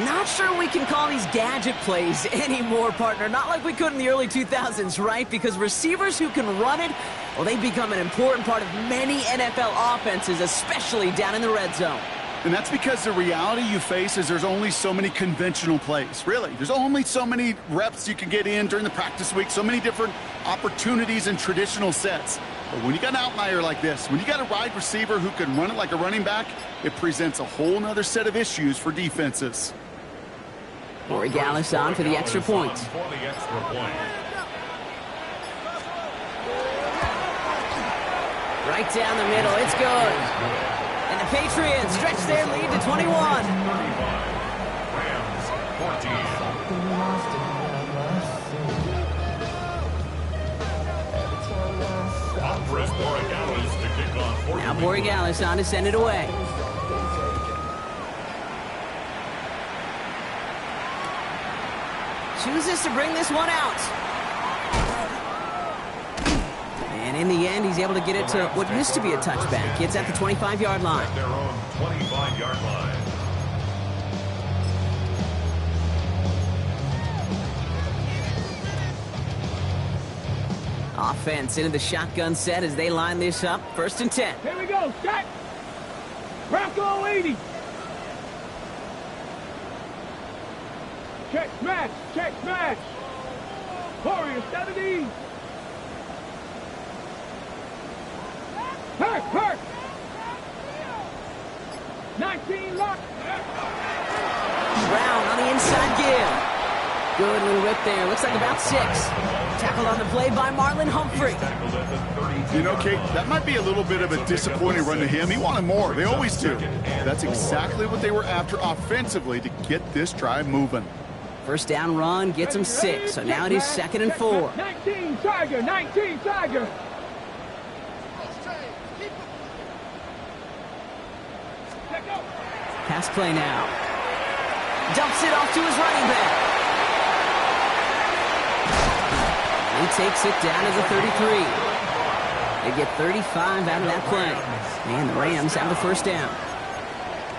D: Not sure we can call these gadget plays anymore, partner. Not like we could in the early 2000s, right? Because receivers who can run it, well, they become an important part of many NFL offenses, especially down in the red zone.
G: And that's because the reality you face is there's only so many conventional plays. Really, there's only so many reps you can get in during the practice week, so many different opportunities and traditional sets. But when you got an outlier like this, when you got a wide receiver who can run it like a running back, it presents a whole nother set of issues for defenses.
D: Corey Gallis on for the extra point. Right down the middle, it's good. And the Patriots stretch their lead to 21.
E: 35. Rams 14.
D: Now Borregales on to send it away. Chooses to bring this one out. And in the end, he's able to get it to what used to be a touchback. It's at the 25-yard line.
E: At their own 25-yard line.
D: Offense into the shotgun set as they line this up. 1st and 10.
F: Here we go, set. Bronco 80. Check smash, check smash. Warrior 70. Perk. 19 lock.
D: Brown on the inside give. Good little rip there. Looks like about 6. Tackled on the play by Marlon Humphrey.
G: You know, Kate, that might be a little bit of a disappointing run to him. He wanted more. They always do. That's exactly what they were after offensively to get this drive moving.
D: 1st down run gets him 6. So now it is 2nd and 4.
F: 19 Tiger, 19 Tiger.
D: Pass play now. Dumps it off to his running back. He takes it down to the 33. They get 35 out of that play. And the Rams have the 1st down.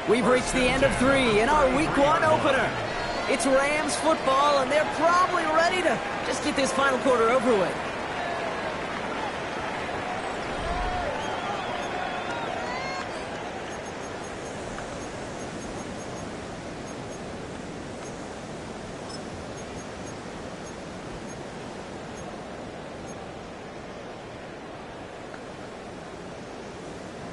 D: We've reached the end of 3 in our Week 1 opener. It's Rams football, and they're probably ready to just get this final quarter over with.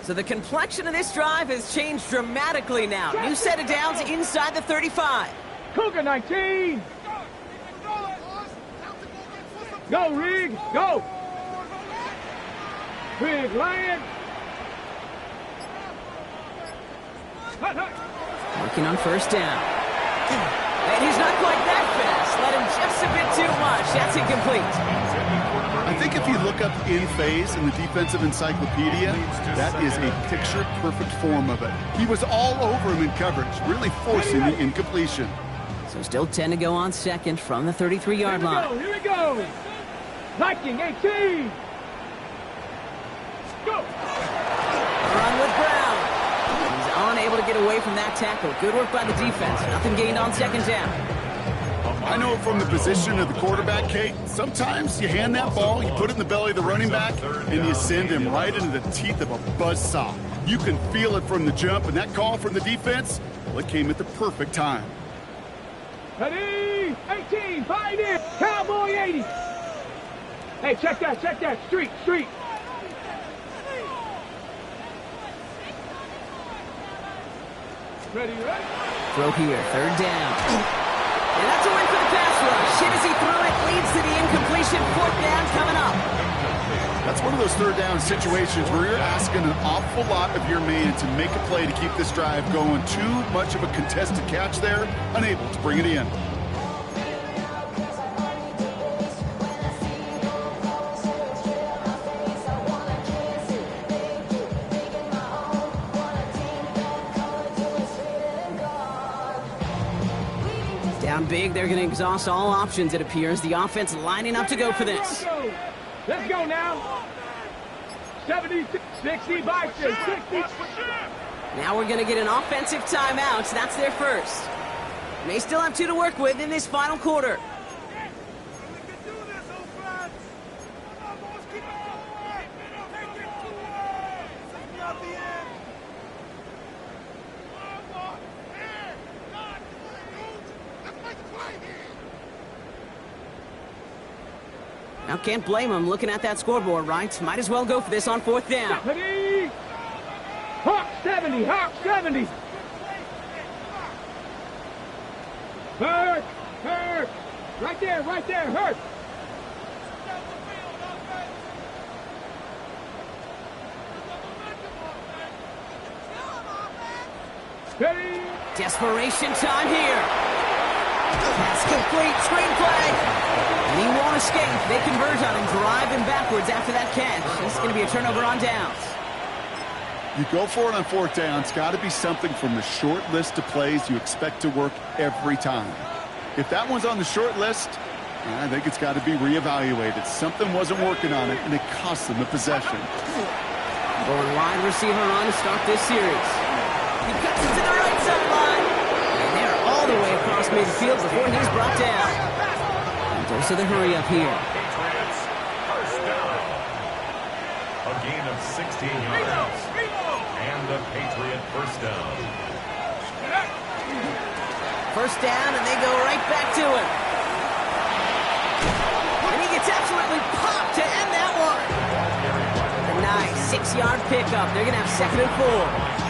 D: So the complexion of this drive has changed dramatically now. New set of downs inside the 35.
F: Cougar 19. Go, Rig, go. Big Lion.
D: Working on 1st down. And he's not quite that fast. Let him just a bit too much. That's incomplete.
G: I think if you look up in phase in the defensive encyclopedia, that is a picture-perfect form of it. He was all over him in coverage, really forcing the incompletion.
D: So still 10 to go on 2nd from the 33-yard line.
F: Here we go. Viking 18. Go.
D: Run with Brown. He's unable to get away from that tackle. Good work by the defense. Nothing gained on second down.
G: I know from the position of the quarterback, Kate, sometimes you hand that ball, you put it in the belly of the running back, and you send him right into the teeth of a buzzsaw. You can feel it from the jump, and that call from the defense, well, it came at the perfect time.
F: Ready? 18, bind in. Cowboy 80. Hey, check that. Street. Ready?
D: Throw here, third down. And that's a win for the pass rush. Hit as he threw it, leads to the incompletion. Fourth down coming up.
G: That's one of those third down situations where you're asking an awful lot of your man to make a play to keep this drive going. Too much of a contested catch there, unable to bring it in.
D: Down big, they're going to exhaust all options, it appears. The offense lining up to go for this.
F: Let's go now. 70, 60, by 60.
D: Now we're going to get an offensive timeout. That's their first. They still have 2 to work with in this final quarter. Now, can't blame him looking at that scoreboard, right? Might as well go for this on fourth down.
F: Hawk 70, Hawk 70. Hurt. Right there, hurt. Ready?
D: Desperation time here. Pass complete, screenplay. And he won't escape. They converge on him, drive him backwards after that catch. This is going to be a turnover on downs.
G: You go for it on fourth down. It's got to be something from the short list of plays you expect to work every time. If that one's on the short list, I think it's got to be reevaluated. Something wasn't working on it, and it cost them the possession.
D: Going wide receiver run to start this series. He cuts it to the right sideline. And they're all the way across midfield before he's brought down. Dose of the hurry up here.
E: Patriots, first down. A gain of 16 yards. And a Patriot first down.
D: First down, and they go right back to it. And he gets absolutely popped to end that one. A nice 6-yard pickup. They're going to have 2nd and 4.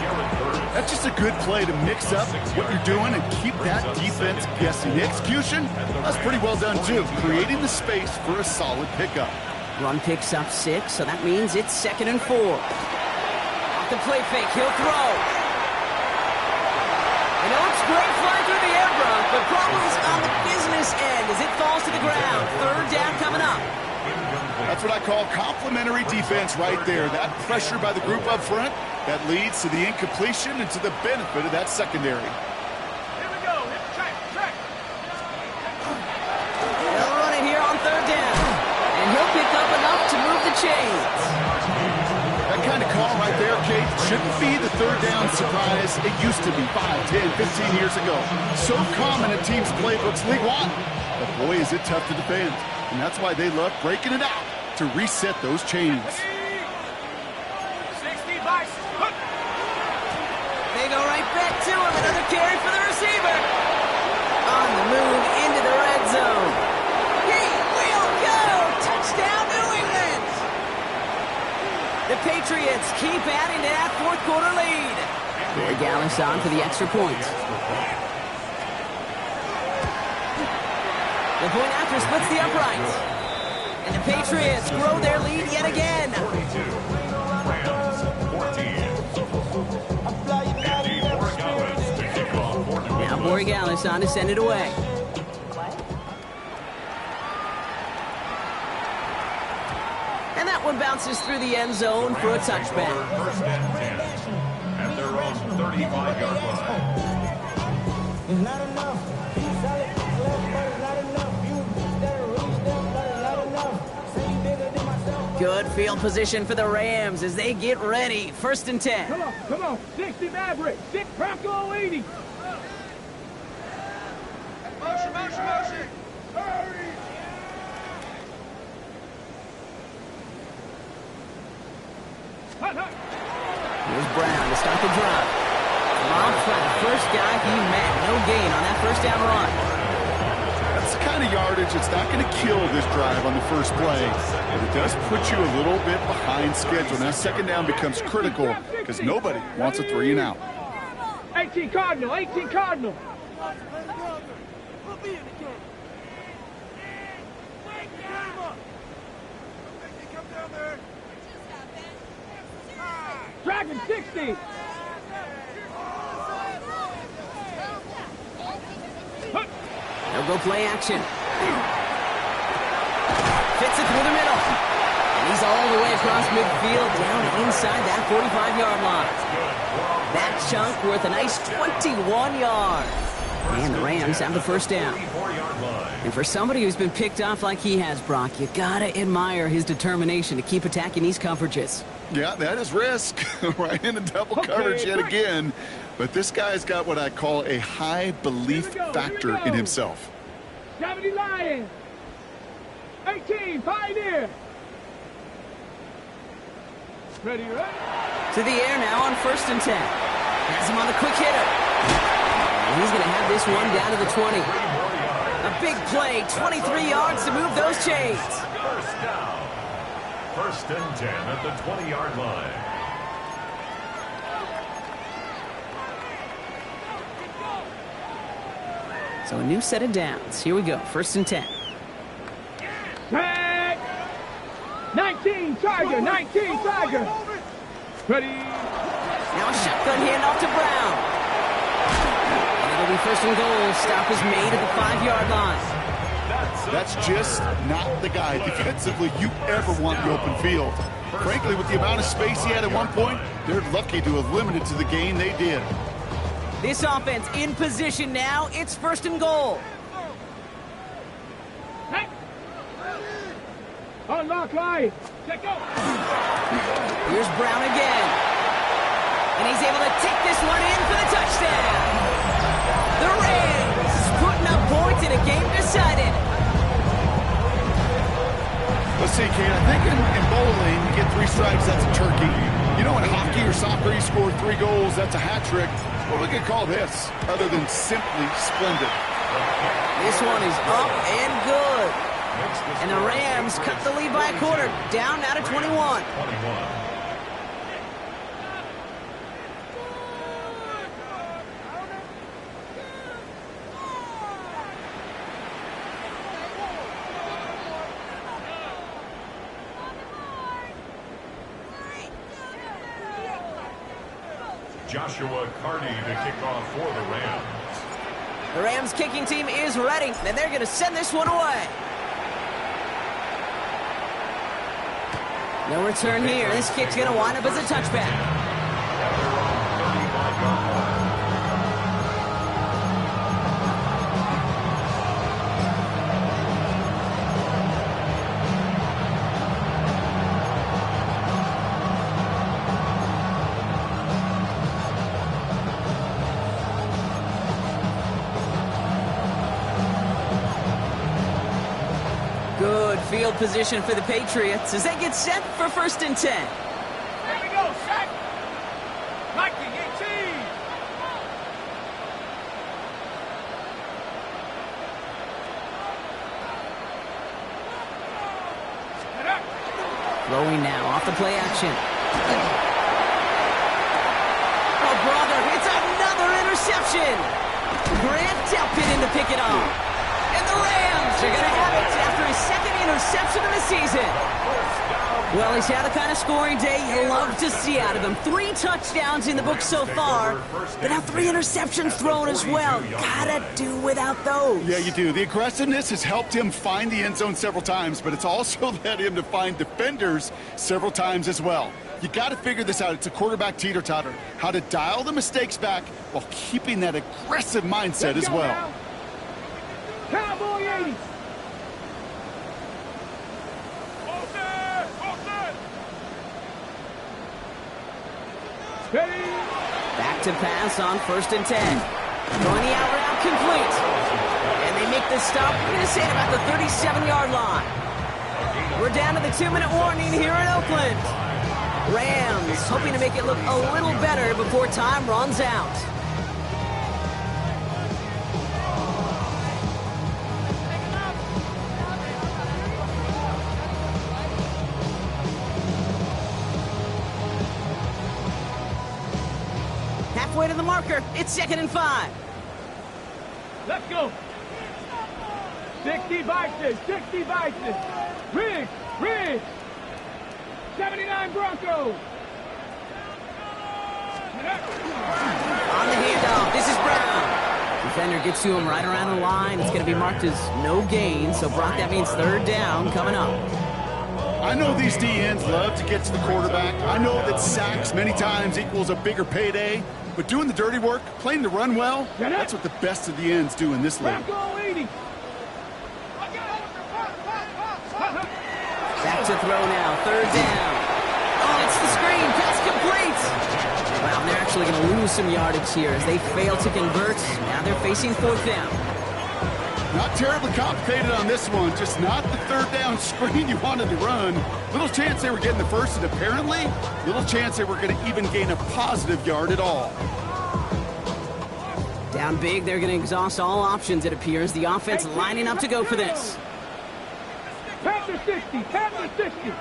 G: That's just a good play to mix up what you're doing and keep that defense guessing. The execution, that's pretty well done too. Creating the space for a solid pickup.
D: Run picks up 6, so that means it's 2nd and 4. Off the play fake, he'll throw. And it looks great flying through the air, bro, but problems on the business end as it falls to the ground. Third down coming up.
G: That's what I call complimentary defense right there. That pressure by the group up front, that leads to the incompletion and to the benefit of that secondary.
F: Here we go. Track.
D: They'll run it here on third down. And he'll pick up enough to move the chains.
G: That kind of call right there, Kate, shouldn't be the third down surprise it used to be 5, 10, 15 years ago. So common in teams' playbooks League One. But boy, is it tough to defend. And that's why they love breaking it out to reset those chains.
F: 60 by.
D: They go right back to him. Another carry for the receiver. On the move into the red zone. He will go. Touchdown, New England. The Patriots keep adding to that fourth quarter lead. Boy Gallus on for the extra point. The point after splits the uprights. And the Patriots grow their lead yet again.
E: 42. Rams 14. Andy Borregales to kick off for New England.
D: Now Borregales on to send it away. And that one bounces through the end zone for a touchback.
E: First and 10. At their own 35-yard line.
H: It's not enough. Solid, left, but it's not enough. You that reach them, but it's not enough. Say you bigger than myself,
D: Good field position for the Rams as they get ready. 1st and 10.
F: Come on. 60 Maverick. 6 Bronco 80.
I: Motion.
F: Hurry.
D: Here's Brown to start the drive. Off by the first guy he met. No gain on that 1st down run.
G: That's the kind of yardage that's not going to kill this drive on the first play, but it does put you a little bit behind schedule. Now 2nd down becomes critical because nobody wants a 3 and out.
F: 18 Cardinal. Dragon 60.
D: They'll go play action. Fits it through the middle. And he's all the way across midfield down inside that 45-yard line. That chunk worth a nice 21 yards. And the Rams have the 1st down. And for somebody who's been picked off like he has, Brock, you gotta admire his determination to keep attacking these coverages.
G: Yeah, that is risk. Right into double coverage yet again. But this guy's got what I call a high belief factor in himself.
F: 70 Lions. 18 Pioneer. Ready?
D: To the air now on 1st and 10. Has him on the quick hitter. And he's going to have this one down to the 20. A big play, 23 yards to move those chains.
E: 1st down. 1st and 10 at the 20-yard line.
D: So a new set of downs. Here we go. 1st and 10.
F: Tag. 19 Tiger. Ready?
D: Now a shotgun handoff to Brown. And it'll be 1st and goal. Stop is made at the 5-yard line.
G: That's just not the guy defensively you ever want in the open field. Frankly, with the amount of space he had at one point, they're lucky to have limited to the gain they did.
D: This offense in position now. It's 1st and goal.
F: Hey. Unlock line. Check out.
D: Here's Brown again. And he's able to take this one in for the touchdown. The Rams putting up points in a game decided.
G: Let's see, Kate, I think in bowling, you get 3 strikes, that's a turkey. You know, in hockey or soccer, you score 3 goals, that's a hat trick. What we could call this, other than simply splendid.
D: This one is up and good. And the Rams cut the lead by a quarter, down now to 21.
E: Joshua Carney to kick off for the Rams.
D: The Rams kicking team is ready, and they're going to send this one away. No return here. This kick's going to wind up as a touchback. Field position for the Patriots as they get set for 1st and 10.
F: Here we go, set. Mikey, 18.
D: Throwing now off the play action. Oh, brother, it's another interception. Grant Delpit in to pick it off. And the Rams are going to have it after his 2nd interception of the season. Well, he's had the kind of scoring day you love to see out of him. 3 touchdowns in the book so far, but now 3 interceptions thrown as well. Gotta do without those.
G: Yeah, you do. The aggressiveness has helped him find the end zone several times, but it's also led him to find defenders several times as well. You got to figure this out. It's a quarterback teeter-totter. How to dial the mistakes back while keeping that aggressive mindset as well.
F: Now. Cowboy 80. Ready?
D: Back to pass on 1st and 10. Throwing the out route complete. And they make the stop. We're going to say at about the 37-yard line. We're down to the 2-minute warning here in Oakland. Rams hoping to make it look a little better before time runs out. Halfway to the marker. It's 2nd and 5.
F: Let's go. 60 Bison, 60 Bison. Riggs. 79 Broncos.
D: On the handoff, this is Brown. Defender gets to him right around the line. It's going to be marked as no gain. So, Brock, that means 3rd down coming up.
G: I know these DNs love to get to the quarterback. I know that sacks many times equals a bigger payday. But doing the dirty work, playing the run well, that's what the best of the ends do in this league.
D: Back to throw now, 3rd down. Oh, it's the screen, pass complete. Wow, they're actually going to lose some yardage here as they fail to convert. Now they're facing 4th down.
G: Not terribly complicated on this one, just not the 3rd down screen you wanted to run. Little chance they were getting the first, and apparently, little chance they were going to even gain a positive yard at all.
D: Down big, they're going to exhaust all options, it appears. The offense lining up to go for this.
F: Panther 60, Panther 60.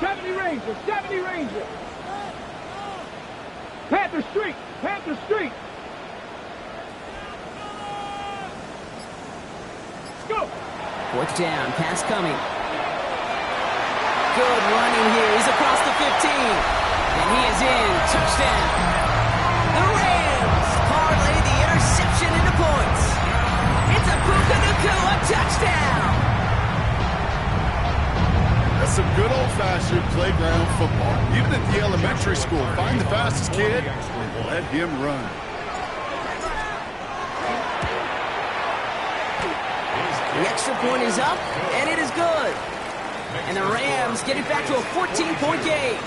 F: 70 Ranger. Panther Street. Go.
D: 4th down, pass coming. Good running here. He's across the 15. And he is in. Touchdown. The Rams parlay the interception into points. It's a Puka Nacua touchdown.
G: That's some good old-fashioned playground football. Even at the elementary school, find the fastest kid and let him run.
D: The extra point is up, and it is good. And the Rams get it back to a 14-point game.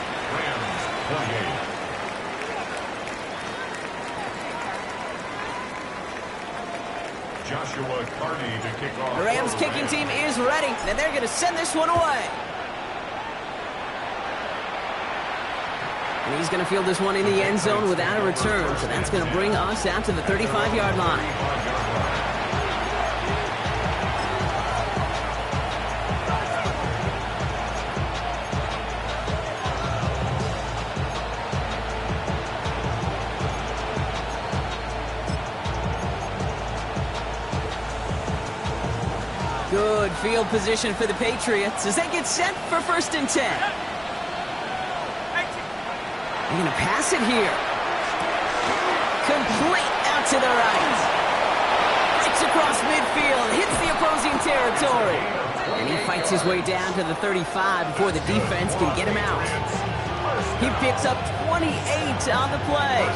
E: Joshua Carney to kick off.
D: The Rams kicking team is ready, and they're going to send this one away. And he's going to field this one in the end zone without a return, so that's going to bring us out to the 35-yard line. Good field position for the Patriots as they get set for 1st and 10. They're going to pass it here. Complete out to the right. Breaks across midfield, hits the opposing territory. And he fights his way down to the 35 before the defense can get him out. He picks up 28 on the play.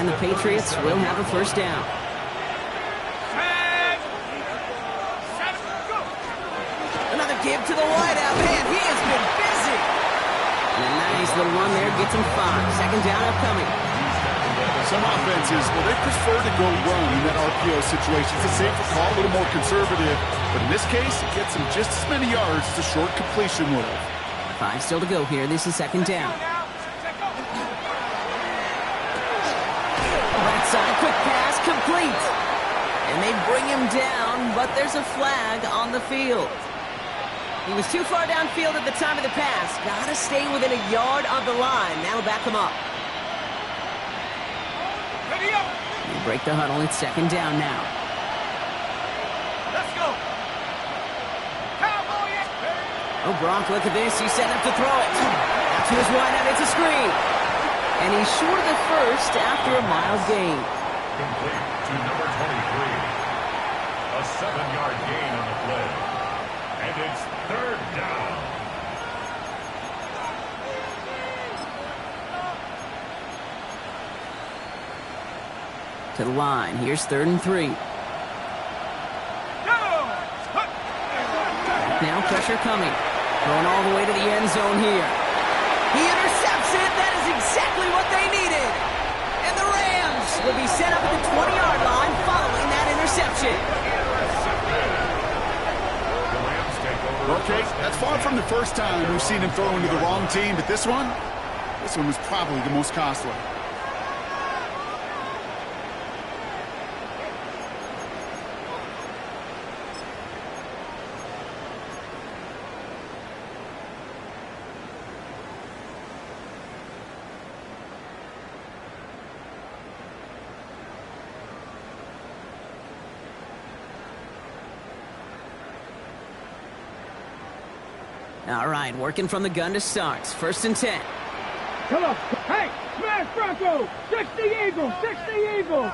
D: And the Patriots will have a 1st down. Give to the wideout. Man, he has been busy. And a nice little run there gets him 5. 2nd down upcoming.
G: Some offenses, well, they prefer to go run in that RPO situation. It's a safer call, a little more conservative. But in this case, it gets him just as many yards as a short completion would have.
D: 5 still to go here. This is 2nd down. Right side, quick pass, complete. And they bring him down, but there's a flag on the field. He was too far downfield at the time of the pass. Got to stay within a yard of the line. That'll back him up.
F: Ready up.
D: They break the huddle. It's 2nd down now.
F: Let's go. Cowboy.
D: Oh, Brock, look at this. He's setting up to throw it. Out to his wideout. It's a screen. And he's short of the first after a mild gain.
E: Complete to number 23. A 7-yard gain on the play. And it's 3rd down.
D: To the line. Here's 3rd and 3. Now pressure coming. Going all the way to the end zone here. He intercepts it. That is exactly what they needed. And the Rams will be set up at the 20-yard line following that interception.
G: Okay, that's far from the first time we've seen him throw into the wrong team, but this one was probably the most costly.
D: All right, working from the gun to start. 1st and 10.
F: Come on. Hey, smash Bronco. 60 Eagles. 60 Eagles.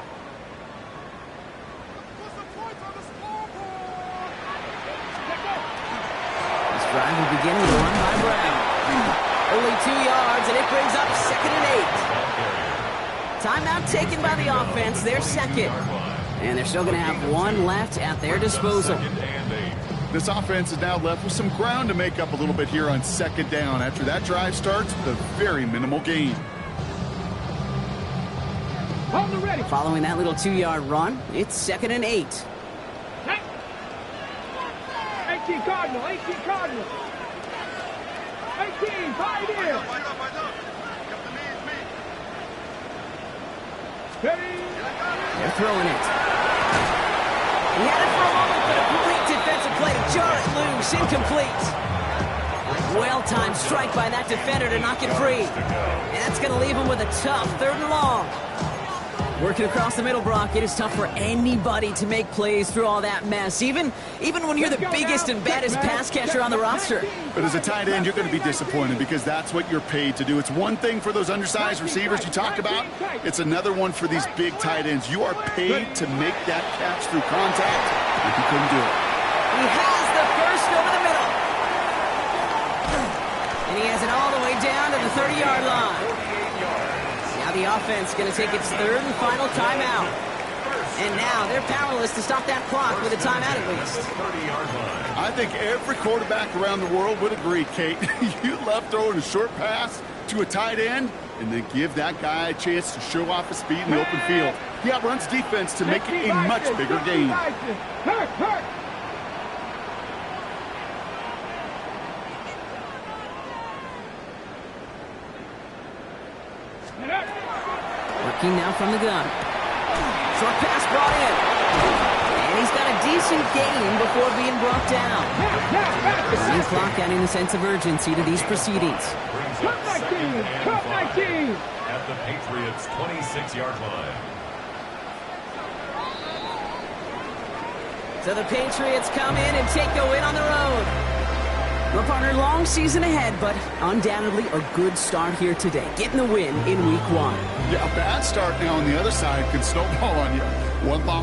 D: This drive will begin with a run by Brown. Only 2 yards, and it brings up 2nd and 8. Timeout taken by the offense. They're second. And they're still going to have one left at their disposal.
G: This offense is now left with some ground to make up a little bit here on 2nd down after that drive starts with a very minimal gain.
F: Hold the ready.
D: Following that little 2-yard run, it's 2nd and 8.
F: 18 Cardinal. 18 Cardinal. 18 Pioneer.
D: They're throwing it. He had it for a moment, but a complete defensive play to jar it loose. Incomplete. Well-timed strike by that defender to knock it free. And that's going to leave him with a tough 3rd and long. Working across the middle, Brock, it is tough for anybody to make plays through all that mess, even when you're the biggest and baddest pass catcher on the roster.
G: But as a tight end, you're going to be disappointed because that's what you're paid to do. It's one thing for those undersized receivers you talk about. It's another one for these big tight ends. You are paid to make that catch through contact, and he couldn't do it.
D: He has the first over the middle. And he has it all the way down to the 30-yard line. Now the offense going to take its 3rd and final timeout. And now they're powerless to stop that clock with a timeout at least.
G: I think every quarterback around the world would agree, Kate. You love throwing a short pass to a tight end and then give that guy a chance to show off his speed in the open field. He outruns defense to make it a much bigger gain.
F: Hurt.
D: Working now from the gun. Short pass brought in. And he's got a decent gain before being brought down. The clock adding a sense of urgency to these proceedings.
F: Cut 19. Cut 19.
E: At the Patriots' 26-yard line.
D: So the Patriots come in and take the win on the road. Well, partner, long season ahead, but undoubtedly a good start here today. Getting the win in week 1.
G: Yeah, a bad start now on the other side could snowball on you. One loss.